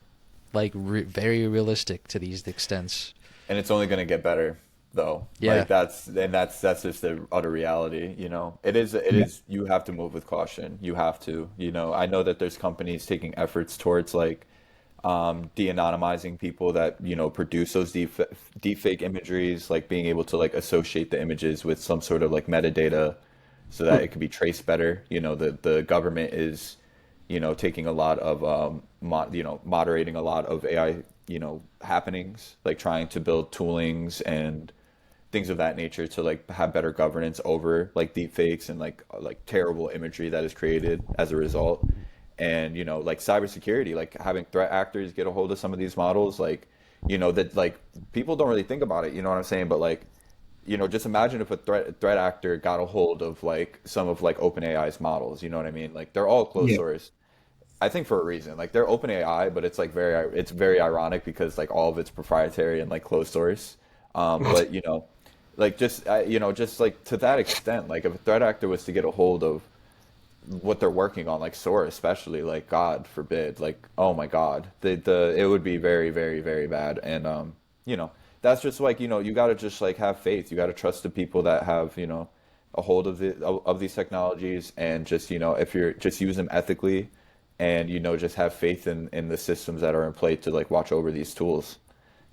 like very realistic to these extents. And it's only gonna get better, though. Yeah. Like that's just the utter reality. Yeah. You have to move with caution. You have to. I know that there's companies taking efforts towards like de-anonymizing people that produce those deep fake imageries, like being able to like associate the images with some sort of like metadata so that Hmm. it could be traced better. The government is taking a lot of moderating a lot of AI happenings, like trying to build toolings and things of that nature to like have better governance over like deep fakes and like terrible imagery that is created as a result. And like cybersecurity, like having threat actors get a hold of some of these models, like that like people don't really think about it, you know what I'm saying? But like just imagine if a threat actor got a hold of like some of like OpenAI's models, you know what I mean? Like they're all closed Yeah. source. I think for a reason. Like they're OpenAI, but it's like it's very ironic because like all of it's proprietary and like closed source. But like just like to that extent, like if a threat actor was to get a hold of what they're working on, like Sora especially, like God forbid, like oh my God, the it would be very very very bad. And you know that's just like you got to just like have faith. You got to trust the people that have a hold of these technologies, and just if you're just use them ethically, and just have faith in the systems that are in play to like watch over these tools.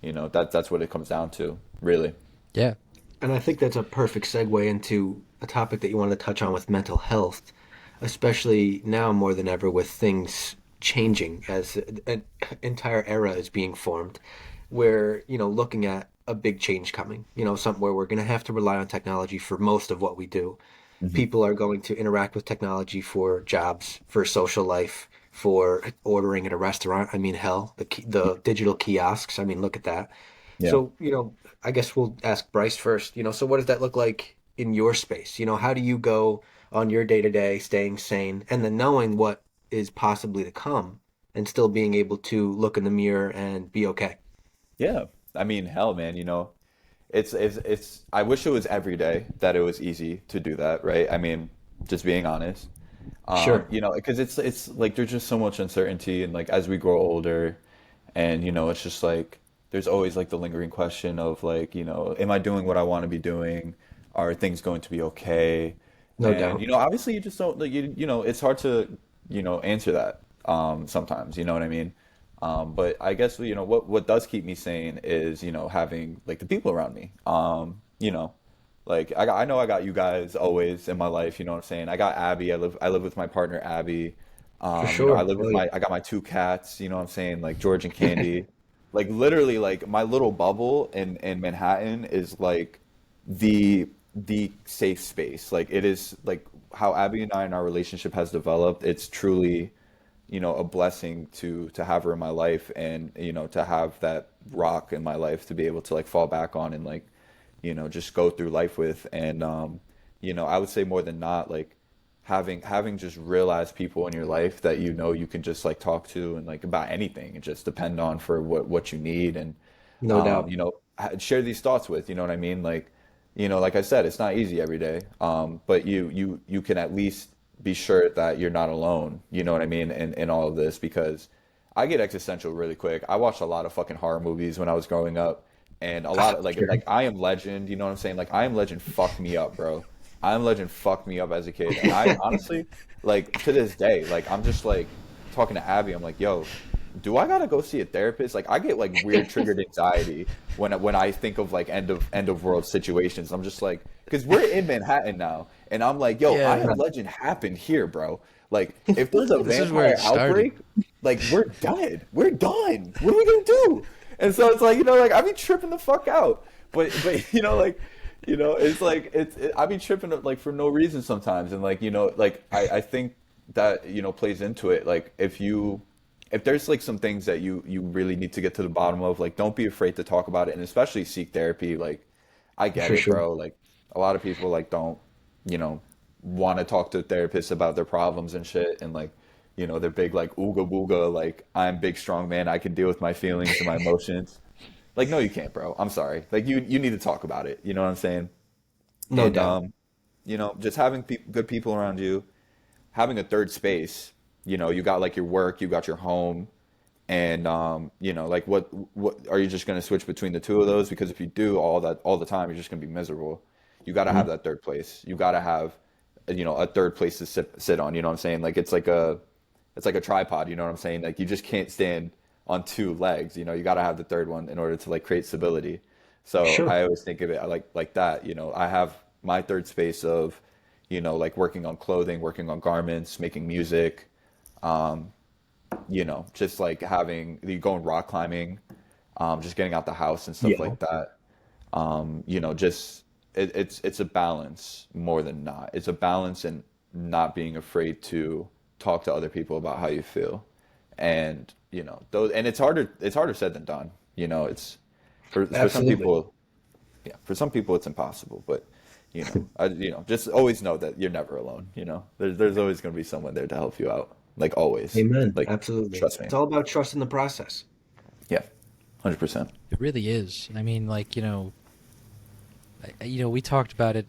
That's what it comes down to, really. Yeah. And I think that's a perfect segue into a topic that you wanted to touch on with mental health, especially now more than ever with things changing as an entire era is being formed. Where looking at a big change coming, something where we're going to have to rely on technology for most of what we do. Hmm. People are going to interact with technology for jobs, for social life, for ordering at a restaurant. I mean, hell, the digital kiosks. I mean, look at that. Yeah. So, I guess we'll ask Bryce first. So what does that look like in your space? How do you go on your day to day, staying sane, and then knowing what is possibly to come, and still being able to look in the mirror and be okay? Yeah. I mean, hell, man, it's I wish it was every day that it was easy to do that, right? I mean, just being honest. Sure. Because it's like there's just so much uncertainty, and like as we grow older, and it's just like there's always like the lingering question of like, am I doing what I want to be doing? Are things going to be okay? No And doubt. obviously you just don't like it's hard to answer that sometimes, you know what I mean? But I guess what does keep me sane is having like the people around me. Like I know I got you guys always in my life, you know what I'm saying? I got Abby. I live with my partner Abby. For I sure. live with Oh, yeah. I got my two cats, you know what I'm saying? Like George and Candy. Like literally like my little bubble in Manhattan is like the safe space. Like it is like how Abby and I and our relationship has developed. It's truly a blessing to have her in my life, and to have that rock in my life to be able to like fall back on and like just go through life with. And I would say more than not, like having just realized people in your life that you can just like talk to and like about anything and just depend on for what you need, and No doubt. share these thoughts with, you know what I mean? Like, like I said, it's not easy every day. But you can at least be sure that you're not alone, you know what I mean, in all of this, because I get existential really quick. I watched a lot of fucking horror movies when I was growing up, and a lot of like I Am Legend, you know what I'm saying? Like I Am Legend fucked me up, bro. I Am Legend fucked me up as a kid. And I honestly, like to this day, like I'm just like talking to Abby, I'm like, yo, do I gotta go see a therapist? Like I get like weird triggered anxiety when I think of like end of world situations. I'm just like, because we're in Manhattan now, and I'm like, yo, Yeah. I Am Legend happened here, bro. Like if there's a This is where vampire it started. outbreak, like we're dead. We're done. What are we gonna do? And so it's like, like I be tripping the fuck out. But it's like I be tripping like for no reason sometimes. And like, like I think that, plays into it. Like if there's like some things that you really need to get to the bottom of, like don't be afraid to talk about it, and especially seek therapy. Like I get For it, sure. bro. Like a lot of people like don't, you know, want to talk to therapists about their problems and shit, and like, they're big like ooga booga, like I'm big strong man, I can deal with my feelings and my emotions. Like no, you can't, bro. I'm sorry. Like you need to talk about it. You know what I'm saying? No And doubt. just having good people around you, having a third space. You got like your work, you got your home, and like what are you just going to switch between the two of those? Because if you do all that all the time, you're just going to be miserable. You got to have Mhm. that third place. You got to have a third place to sit on. You know what I'm saying? Like it's like a tripod. You know what I'm saying? Like you just can't stand on two legs. You got to have the third one in order to like create stability. So Sure. I always think of it like that. I have my third space of like working on clothing, working on garments, making music, just like having you going rock climbing, just getting out the house and stuff Yeah. like that. Just it's a balance more than not. It's a balance in not being afraid to talk to other people about how you feel, and those, and it's harder said than done. It's for some Absolutely. people, yeah, for some people it's impossible, but just always know that you're never alone. There's always going to be someone there to help you out, like always. Amen. Like Absolutely. trust me. It's all about trusting the process. Yeah, 100%. It really is. I mean, like, we talked about it.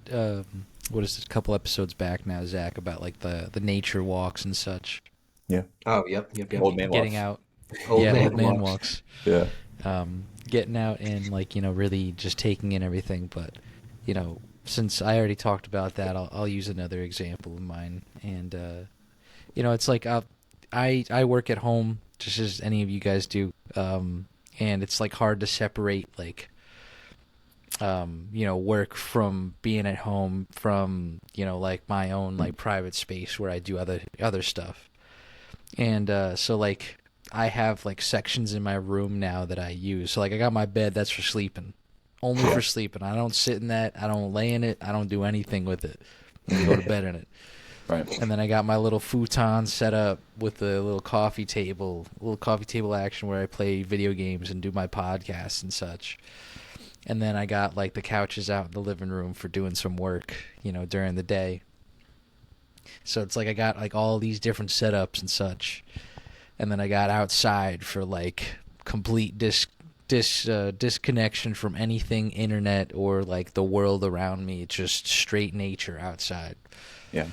What is it? A couple episodes back now, Zach, about like the nature walks and such. Yeah. Oh, yep, yep, yep. Old man Getting walks. out. Old Yeah, man old man walks. walks. Yeah. Getting out and like really just taking in everything. But since I already talked about that, I'll use another example of mine. And it's like I work at home just as any of you guys do, and it's like hard to separate like work from being at home from like my own like private space where I do other stuff. And so like I have like sections in my room now that I use. So like I got my bed that's for sleeping, only for sleeping. I don't sit in that. I don't lay in it. I don't do anything with it. I go to bed in it. Right. And then I got my little futon set up with a little coffee table action where I play video games and do my podcasts and such. And then I got like the couches out in the living room for doing some work, during the day. So it's like I got like all these different setups and such. And then I got outside for like complete disconnection from anything internet or like the world around me. It's just straight nature outside. Yeah.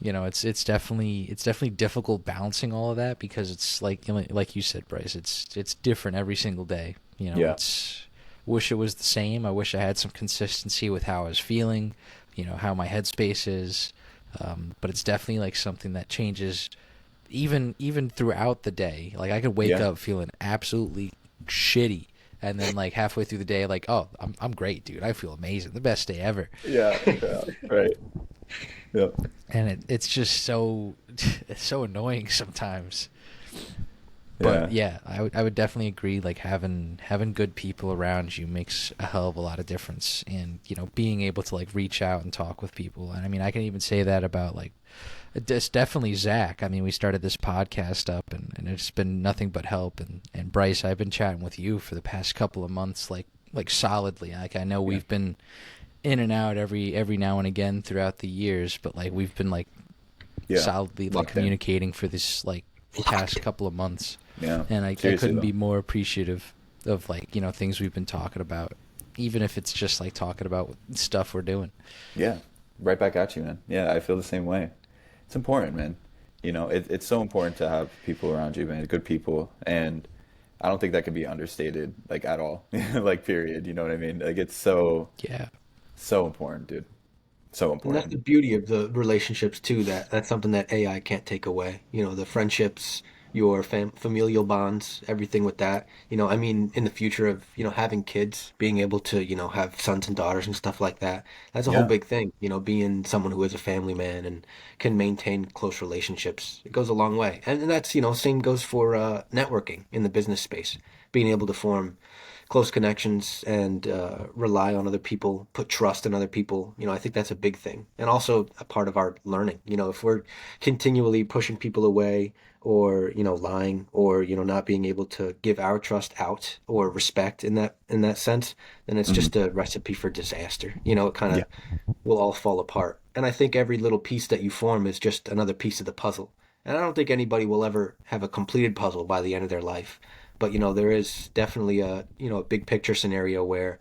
It's definitely difficult balancing all of that because it's like like you said, Bryce, it's different every single day. Yeah. It's wish it was the same. I wish I had some consistency with how I was feeling, how my headspace is. But it's definitely like something that changes even throughout the day. Like I could wake Yeah. up feeling absolutely shitty, and then like halfway through the day, like, oh, I'm great, dude. I feel amazing. The best day ever. Yeah. Yeah. Right. Yep. And it's just so it's so annoying sometimes. But yeah, I would definitely agree. Like having good people around you makes a hell of a lot of difference, and being able to like reach out and talk with people. And I mean, I can even say that about like it's definitely Zach. I mean, we started this podcast up, and it's been nothing but help. And Bryce, I've been chatting with you for the past couple of months, like like solidly. Like I know we've been in and out every now and again throughout the years, but like we've been like Yeah. solidly like Locked in. communicating for this like past couple of months. Yeah. And I Seriously, couldn't though. be more appreciative of like, you know, things we've been talking about, even if it's just like talking about stuff we're doing. Yeah. Right back at you, man. Yeah, I feel the same way. It's important, man. You know, it's so important to have people around you, man, good people. And I don't think that could be understated, like at all. Like, period. You know what I mean? Like, it's Yeah. so important, dude. So And that's the important. beauty of the relationships too. That's something that AI can't take away. You know, the friendships, your familial bonds, everything with that. You know, I mean, in the future of having kids, being able to have sons and daughters and stuff like that. That's a whole Yeah. big thing. You know, being someone who is a family man and can maintain close relationships, it goes a long way. And that's same goes for networking in the business space. Being able to form close connections and rely on other people, put trust in other people. I think that's a big thing. And also a part of our learning. If we're continually pushing people away or, lying or, not being able to give our trust out or respect in that sense, then it's Hmm. just a recipe for disaster. It kind Yeah. of will all fall apart. And I think every little piece that you form is just another piece of the puzzle. And I don't think anybody will ever have a completed puzzle by the end of their life. But there is definitely a big picture scenario where,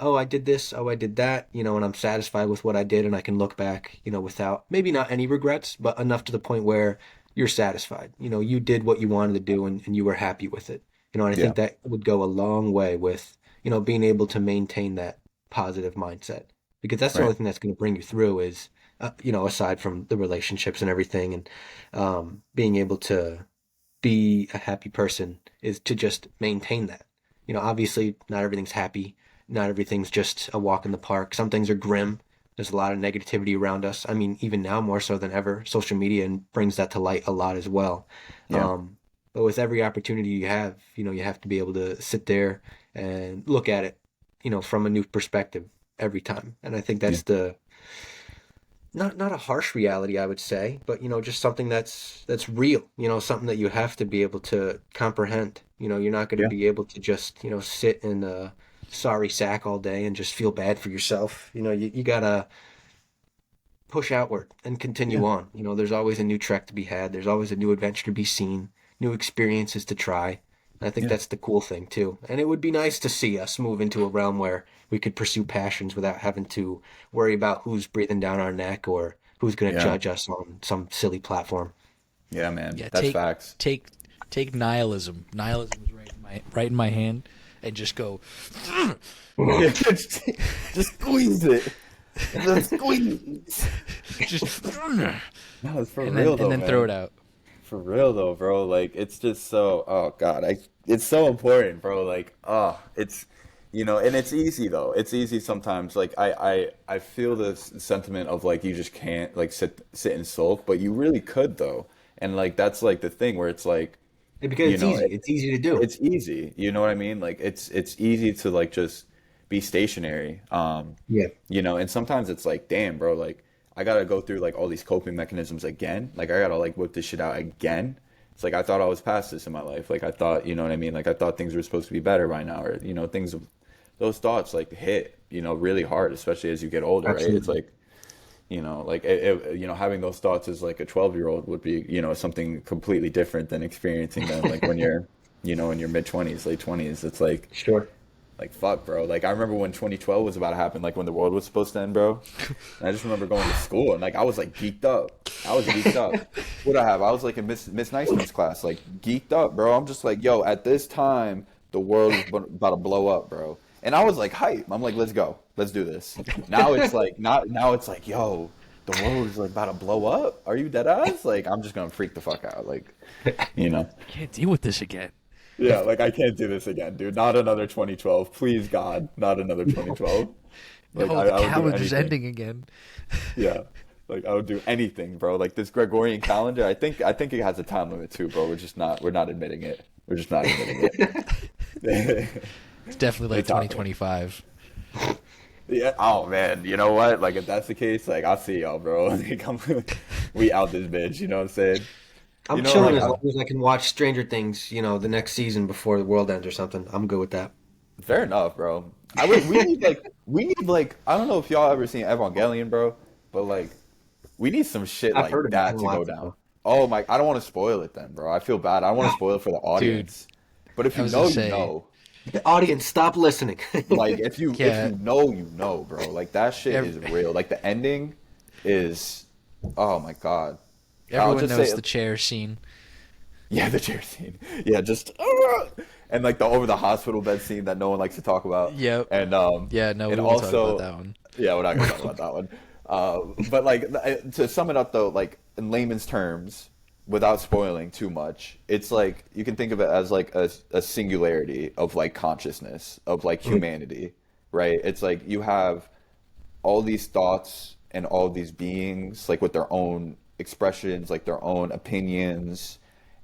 oh, I did this, oh, I did that, and I'm satisfied with what I did, and I can look back, without maybe not any regrets, but enough to the point where you're satisfied. You did what you wanted to do, and you were happy with it. And I Yeah. think that would go a long way with, being able to maintain that positive mindset, because that's the Right. only thing that's going to bring you through is, aside from the relationships and everything, and being able to be a happy person is to just maintain that. Obviously, not everything's happy. Not everything's just a walk in the park. Some things are grim. There's a lot of negativity around us. I mean, even now more so than ever, social media brings that to light a lot as well. Yeah. But with every opportunity you have, you have to be able to sit there and look at it, from a new perspective every time. And I think Yeah. that's the not a harsh reality, I would say, but just something that's real, something that you have to be able to comprehend. You're not going to Yeah. be able to just, sit in a sorry sack all day and just feel bad for yourself. You gotta push outward and Yeah. continue on. There's always a new trek to be had. There's always a new adventure to be seen, new experiences to try. And I think Yeah. that's the cool thing too. And it would be nice to see us move into a realm where we could pursue passions without having to worry about who's breathing down our neck or who's going to Yeah. judge us on some silly platform. Yeah, man. Yeah, That's facts. take nihilism. Nihilism is right in my hand, and just go. Yeah, just squeeze it. Just squeeze. Just No, it's for and real then though, throw it man. out. For real though, bro. Like it's just so. Oh God, it's so important, bro. Like it's and it's easy though. It's easy sometimes. Like I feel this sentiment of like you just can't like sit and sulk, but you really could though. And like that's like the thing where it's like Because you it's know easy. it, It's easy to do. it's easy. You know what I mean? Like it's easy to like just be stationary. Yeah. And sometimes it's like, damn, bro, like I gotta go through like all these coping mechanisms again. Like I gotta like whip this shit out again. It's like I thought I was past this in my life. Like I thought, you know what I mean? Like I thought things were supposed to be better by now, or things. Those thoughts like hit, really hard, especially as you get older, right? It's Absolutely. like, like having those thoughts as like a 12-year-old would be, something completely different than experiencing them like when you're, in your mid 20s, late 20s. It's Sure. like fuck, bro. Like I remember when 2012 was about to happen, like when the world was supposed to end, bro. And I just remember going to school and like I was like geeked up. I was geeked up. What I have? I was like in Miss Niceman's class, like geeked up, bro. I'm just like, yo, at this time, the world is about to blow up, bro. And I was like hype. I'm like, let's go, let's do this. Now it's like not. Now it's like, yo, the world is like about to blow up. Are you dead ass? Like I'm just gonna freak the fuck out, like, you know. Can't deal with this again. Yeah, like I can't do this again, dude. Not another 2012. Please, God, not another 2012. Like No, the I would do calendar is anything. ending again. Yeah. Like I would do anything, bro. Like this Gregorian calendar, I think it has a time limit too, bro. We're not admitting it. We're just not admitting it. It's definitely like It's out there. 2025. Yeah. Oh man, you know what? Like if that's the case, like I'll see y'all, bro. Like, we out this bitch. You know what I'm saying? I'm Like chilling as long as I can watch Stranger Things, the next season before the world ends or something. I'm good with that. fair enough, bro. we need like I don't know if y'all ever seen Evangelion, bro, but like we need some shit I've heard like of it. I that haven't to go watched it down. though. Oh my, I don't want to spoil it then, bro. I feel bad. I don't want to spoil it for the Dude, audience. But if I you was know, gonna you say, know. The audience, stop listening. Like if yeah, you know, you know, bro. Like that shit ev- is real. Like the ending is, oh my God. I'll everyone just say knows the chair scene. yeah, the chair scene. Yeah, just and like the over the hospital bed scene that no one likes to talk about. Yep. Yeah, no, And we won't talk about also that one. yeah, we're not gonna talk about that one. But like to sum it up though, like in layman's terms, without spoiling too much, it's like you can think of it as like a singularity of like consciousness of like humanity, right? It's like you have all these thoughts and all these beings like with their own expressions, like their own opinions,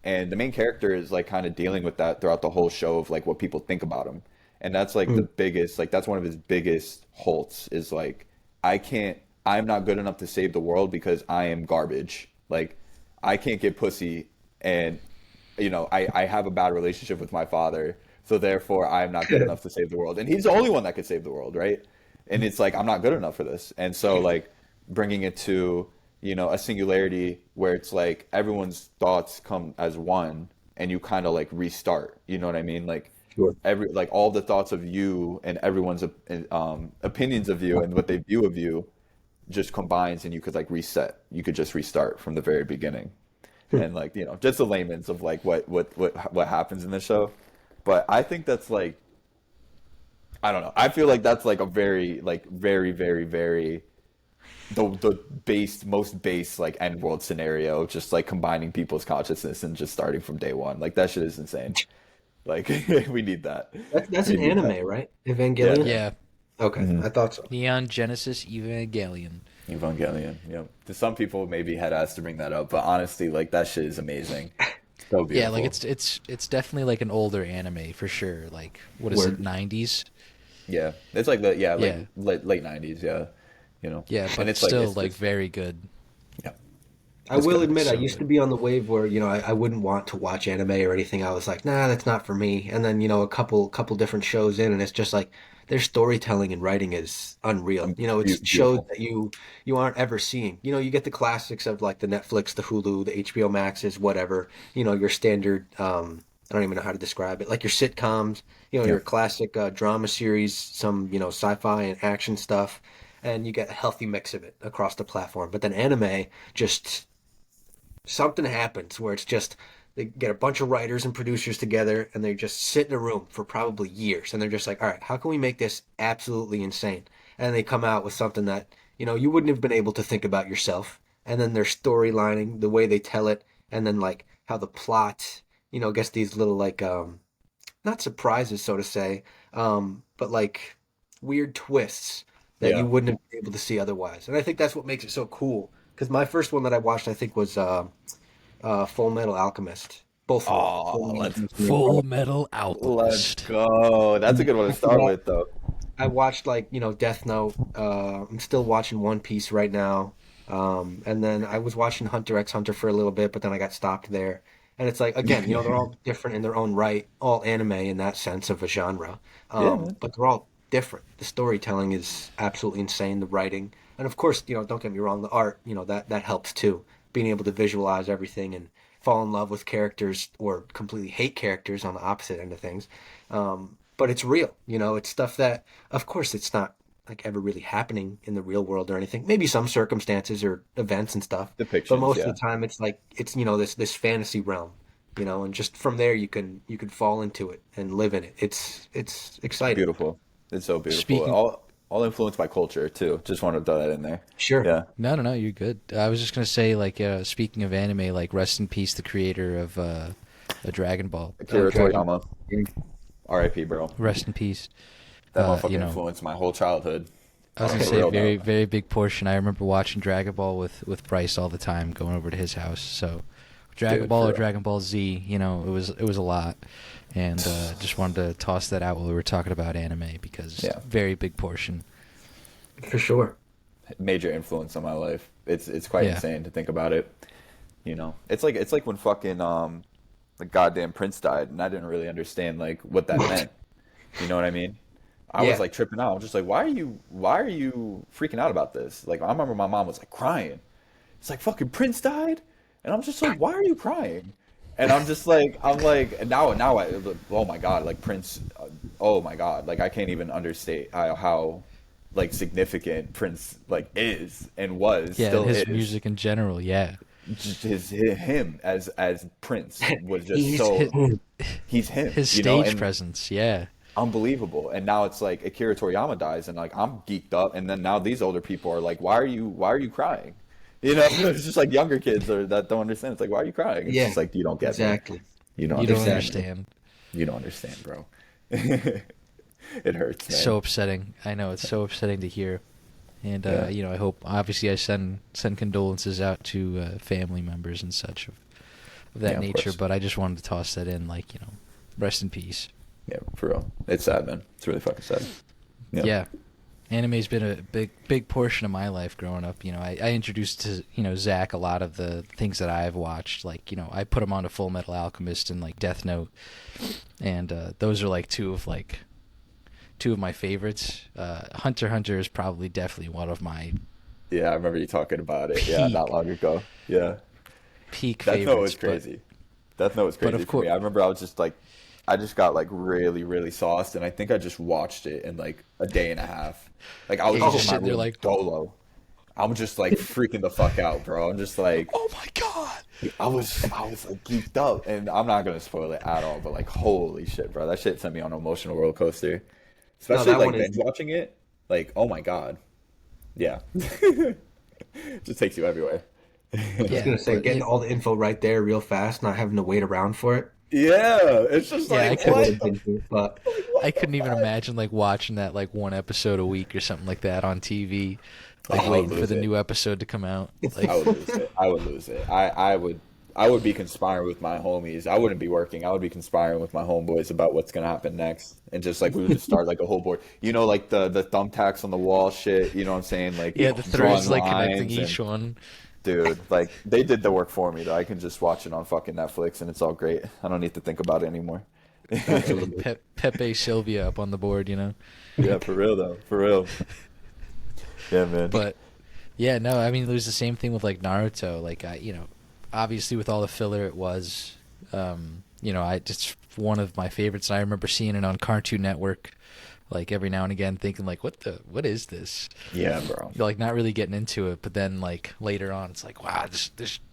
and the main character is like kind of dealing with that throughout the whole show of like what people think about him. And that's like the biggest, like that's one of his biggest halts is like I can't, I'm not good enough to save the world because I am garbage. Like I can't get pussy, and I have a bad relationship with my father, so therefore I'm not good enough to save the world. And he's the only one that could save the world, right? And it's like I'm not good enough for this. And so like bringing it to, a singularity where it's like everyone's thoughts come as one and you kind of like restart. You know what I mean? Like Sure. every like all the thoughts of you and everyone's opinions of you and what they view of you just combines and you could like reset. You could just restart from the very beginning. And like, just the layman's of like what happens in the show. But I think that's like I don't know. I feel like that's like a very like very very very the most base like end world scenario, just like combining people's consciousness and just starting from day one. Like that shit is insane. Like we need that. That's We an need that. anime, right? Yeah, Evangelion? yeah. Yeah, Okay, I thought so. Neon Genesis Evangelion. Evangelion. Yeah. To some people, maybe head ass to bring that up, but honestly, like that shit is amazing. So Yeah, like beautiful. it's definitely like an older anime for sure. Like what is it, Word. 90s? Yeah, it's like the yeah like Yeah, late '90s. Yeah, yeah, and but it's like still it's like just very good. yeah, I it's will good. admit, I So used to good. be on the wave where, I wouldn't want to watch anime or anything. I was like, nah, that's not for me. And then, a couple different shows in, and it's just like their storytelling and writing is unreal. It's shows Beautiful. that you aren't ever seeing. You get the classics of like the Netflix, the Hulu, the HBO Maxes, whatever. Your standard. I don't even know how to describe it. Like your sitcoms, Yeah, your classic drama series, some sci-fi and action stuff, and you get a healthy mix of it across the platform. But then anime just something happens where it's just they get a bunch of writers and producers together and they just sit in a room for probably years and they're just like, all right, how can we make this absolutely insane? And they come out with something that you wouldn't have been able to think about yourself. And then their storylining, the way they tell it, and then like how the plot gets these little like not surprises, so to say, but like weird twists that yeah. you wouldn't have been able to see otherwise. And I think that's what makes it so cool. Because my first one that I watched, I think, was Full Metal Alchemist. Both of them. Full Oh, Metal let's Alchemist Full Metal let's Alchemist. go. That's a good one to After start that, with, though. I watched like Death Note. I'm still watching One Piece right now. And then I was watching Hunter x Hunter for a little bit, but then I got stopped there. And it's like again, they're all different in their own right, all anime in that sense of a genre. Yeah, man. But they're all different. The storytelling is absolutely insane. The writing, and of course, don't get me wrong, the art, that helps too. Being able to visualize everything and fall in love with characters or completely hate characters on the opposite end of things. But it's real. It's stuff that, of course, it's not like ever really happening in the real world or anything. Maybe some circumstances or events and stuff, but Depictions, most yeah. of the time it's like it's this fantasy realm, and just from there you can fall into it and live in it. It's exciting. Beautiful. It's so beautiful. Speaking, All influenced by culture too. Just want to throw that in there. Sure. Yeah. no, no, no, you're good. I was just gonna say, like, speaking of anime, like, rest in peace, the creator of Dragon Ball. Oh, Akira Dragon. Toriyama, R.I.P. bro. Rest in peace. That motherfucker You know, influenced my whole childhood. I was On gonna a say real very, note. very big portion. I remember watching Dragon Ball with Bryce all the time, going over to his house. So, Dragon Dude, Ball for or real. Dragon Ball Z, it was a lot, and just wanted to toss that out while we were talking about anime because Yeah. very big portion. For sure. Major influence on my life. It's quite Yeah. insane to think about it. It's like when fucking the goddamn Prince died, and I didn't really understand like what that meant. You know what I mean? I was Yeah. like tripping out. I'm just like, why are you freaking out about this? Like I remember my mom was like crying. It's like fucking Prince died, and I'm just like, why are you crying? And I'm like, and now oh my God, like Prince, oh my God, like I can't even understate how like significant Prince like is and was Yeah, and still his is. music in general. Yeah, Just him as Prince was just He's so his, he's him, his you know, stage and presence. Yeah, unbelievable. And now it's like Akira Toriyama dies, and like I'm geeked up, and then now these older people are like, why are you crying? You know, it's just like younger kids are that don't understand. It's like, why are you crying? It's Yeah. just like you don't get me. Exactly. You don't you don't understand. Exactly. understand. You don't understand, bro. It hurts, It's man. so upsetting. I know it's so upsetting to hear. And Yeah. you know, I hope obviously I send condolences out to family members and such of that Yeah, of nature. course. But I just wanted to toss that in, like, you know, rest in peace. Yeah, for real. It's sad, man. It's really fucking sad. Yeah. Yeah. Anime's been a big portion of my life growing up. You know, I introduced to, you know, Zach a lot of the things that I've watched. Like, you know, I put him on to Full Metal Alchemist and like Death Note, and those are like two of my favorites. Hunter x Hunter is probably definitely one of my Yeah, I remember you talking about it. Yeah, Peak. not long ago. Yeah. peak Death Note was favorites. But crazy. Death Note was but crazy of for me. cour- I remember I was just like, I just got like really, really sauced, and I think I just watched it in like a day and a half. Like I was You're just just in my sitting there room like, dolo. I'm just like freaking the fuck out, bro. I'm just like, oh my god. I was like geeked up, and I'm not gonna spoil it at all, but like, holy shit, bro, that shit sent me on an emotional roller coaster. No, Especially that like one is. binge watching it, like, oh my god, yeah, just takes you everywhere. I was Yeah, gonna say but getting all the info right there real fast, not having to wait around for it. Yeah, it's just Yeah, like I I could- would what? have been through, but I couldn't even imagine like watching that like one episode a week or something like that on TV, like Oh, I would waiting for lose the it. new episode to come out. Like, I would lose it. I would lose it. I would be conspiring with my homies. I wouldn't be working. I would be conspiring with my homeboys about what's gonna happen next, and just like we would just start like a whole board. You know, like the thumbtacks on the wall shit. You know what I'm saying? Like yeah, the drawing threads like connecting lines each and- one. Dude, like they did the work for me though. I can just watch it on fucking Netflix and it's all great. I don't need to think about it anymore. absolutely. Pepe Sylvia up on the board, you know. Yeah, for real though. For real. Yeah, man. But yeah, no, I mean it was the same thing with like Naruto. Like you know, obviously with all the filler it was, you know, I just one of my favorites. And I remember seeing it on Cartoon Network, like every now and again, thinking like, what is this? Yeah, bro. Like not really getting into it, but then like later on, it's like, wow, this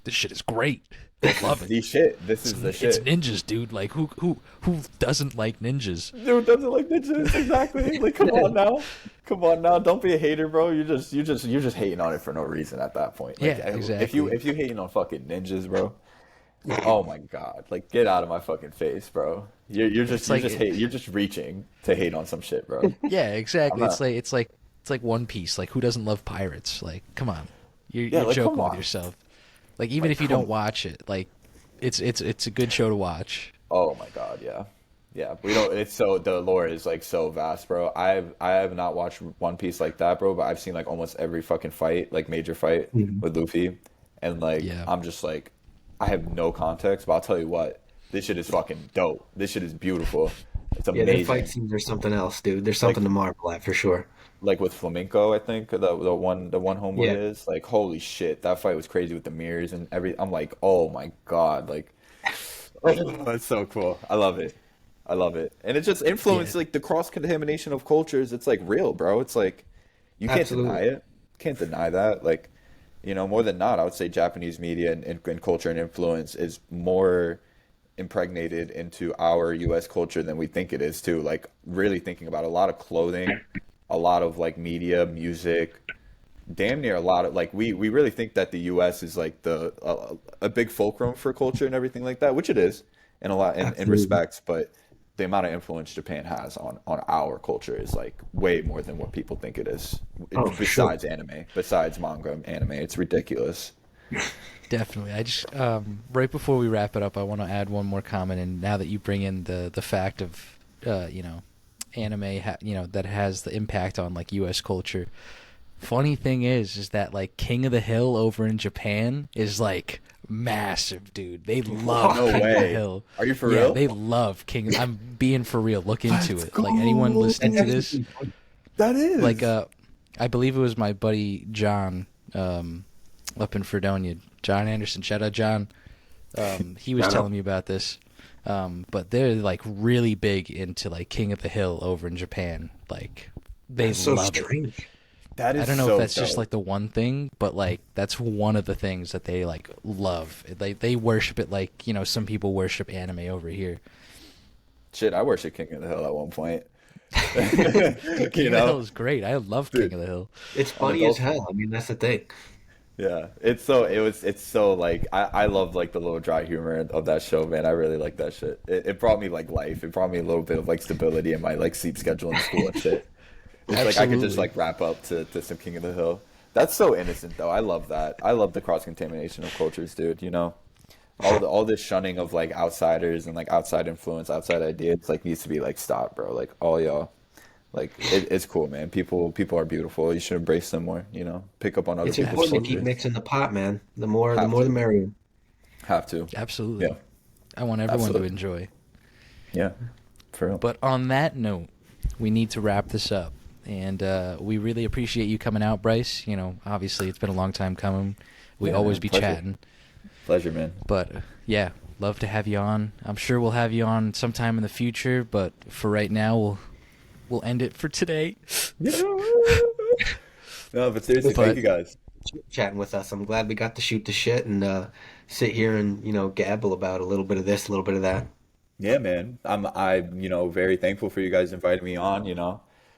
shit is great. I love it. The shit. This is the It's shit. ninjas, dude. Like who doesn't like ninjas? Dude doesn't like ninjas, exactly. Like, come on now, come on now. Don't be a hater, bro. You're just hating on it for no reason at that point. Like, Yeah, If you exactly. hating on fucking ninjas, bro, oh my god, like get out of my fucking face, bro. You're just like- you're just reaching to hate on some shit, bro. Yeah, exactly. I'm It's not- like One Piece. Like who doesn't love pirates? Like come on, you're Yeah, like, joking come with on. yourself. Like even Like, if you come don't watch it, like it's a good show to watch. Oh my god, yeah. Yeah, we don't. It's so the lore is like so vast, bro. I have not watched One Piece like that, bro. But I've seen like almost every fucking fight, like major fight with Luffy, and like Yeah. I'm just like, I have no context, but I'll tell you what, this shit is fucking dope. This shit is beautiful. It's Yeah, amazing. their fight scenes are something else, dude. There's something to marvel at for sure. Like with Flamenco, I think the one homeboy Yeah. is like, holy shit, that fight was crazy with the mirrors and every. I'm like, oh my god, like, that's so cool. I love it. I love it, and it just influenced Yeah. like the cross contamination of cultures. It's like real, bro. It's like you can't Absolutely. deny it. Can't deny that. Like, you know, more than not, I would say Japanese media and culture and influence is more impregnated into our U.S. culture than we think it is too. Like really thinking about a lot of clothing, a lot of like media, music, damn near a lot of like we really think that the U.S. is like the a big fulcrum for culture and everything like that, which it is in a lot in Absolutely. respects, but the amount of influence Japan has on our culture is like way more than what people think it is. Oh, for sure. Besides anime, besides manga and anime, it's ridiculous. Definitely. I just right before we wrap it up, I want to add one more comment. And now that you bring in the fact of you know, anime, you know, that has the impact on like U.S. culture. Funny thing is that like King of the Hill over in Japan is like massive, dude. They love No King of the way. Hill. Are you for yeah, real? they love King. I'm being for real. Look into it. Like anyone listening to this, That is. like I believe it was my buddy John, up in Fredonia. John Anderson. Shout out John. He was telling me about this. But they're like really big into like King of the Hill over in Japan. Like they That's so love it. strange. That is I don't know so if that's just dope. like the one thing, but like that's one of the things that they like love. They worship it like, you know, some people worship anime over here. Shit, I worship King of the Hill at one point. King You of the Hill know? is great. I love Dude. King of the Hill. It's funny as hell. I mean, that's the thing. Yeah, it's so like I love like the little dry humor of that show, man. I really like that shit. It brought me like life. It brought me a little bit of like stability in my like sleep schedule in school and shit. It's like I could just Absolutely. like wrap up to some King of the Hill. That's so innocent though. I love that. I love the cross contamination of cultures, dude. You know, all this shunning of like outsiders and like outside influence, outside ideas, like needs to be like stopped, bro. Like all y'all. Like it's cool, man. People are beautiful. You should embrace them more. You know, pick up on other It's people's important to keep cultures. mixing the pot, man. The more, Have the to. merrier. Have to. Absolutely. Yeah. I want everyone Absolutely. to enjoy. Yeah, for real. But on that note, we need to wrap this up. And we really appreciate you coming out, Bryce. You know, obviously it's been a long time coming. We Yeah, always man, be pleasure. chatting. Pleasure, man. But yeah, love to have you on. I'm sure we'll have you on sometime in the future, but for right now we'll end it for today. No, but seriously, But- thank you guys. Chatting with us. I'm glad we got to shoot the shit and sit here and, you know, gabble about a little bit of this, a little bit of that. Yeah, man. I'm very thankful for you guys inviting me on,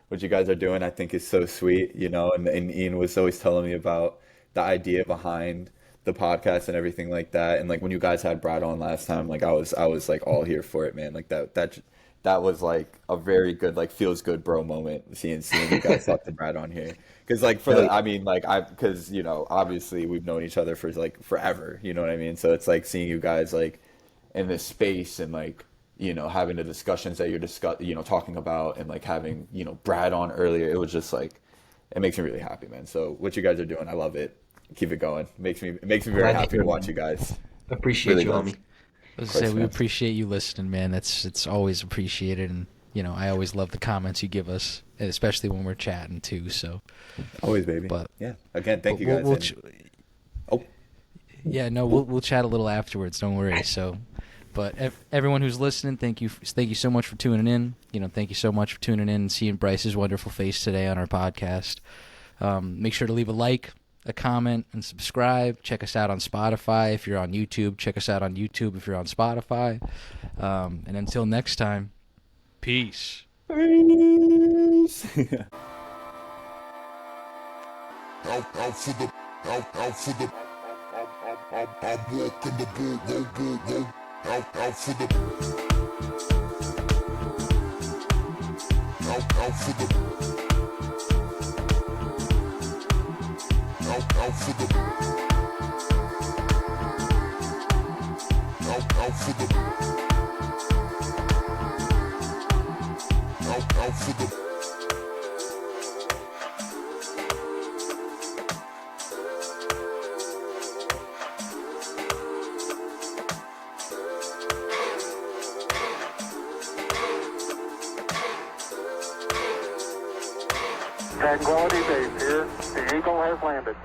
what you guys are doing, I think is so sweet, and Ian was always telling me about the idea behind the podcast and everything like that. And like when you guys had Brad on last time, like I was like all here for it, man. Like that was like a very good, like feels good bro moment seeing you guys talk to Brad on here. Cause like cause obviously we've known each other for like forever, you know what I mean? So it's like seeing you guys like in this space and like, having the discussions that you're talking about and like having, Brad on earlier, it was just like, it makes me really happy, man. So what you guys are doing, I love it. Keep it going. It makes me very Glad to happy hear to it, watch man. you guys. Appreciate Really you, does. homie. I was Of gonna say course, we man. appreciate you listening, man. It's always appreciated, and I always love the comments you give us, and especially when we're chatting too. So Always, baby. But- Yeah. Again, thank you we'll- guys. we'll and- ch- oh, yeah, no, we'll chat a little afterwards. Don't worry. So, but everyone who's listening, thank you so much for tuning in. Thank you so much for tuning in and seeing Bryce's wonderful face today on our podcast. Make sure to leave a like, a comment, and subscribe. Check us out on Spotify if you're on YouTube. Check us out on YouTube if you're on Spotify. And until next time, peace. peace. Out for the, out for the, I'm walking the bull, whoa. Out for the, out for the, out for the, out for the, out for the. Tranquility Base here. The Eagle has landed.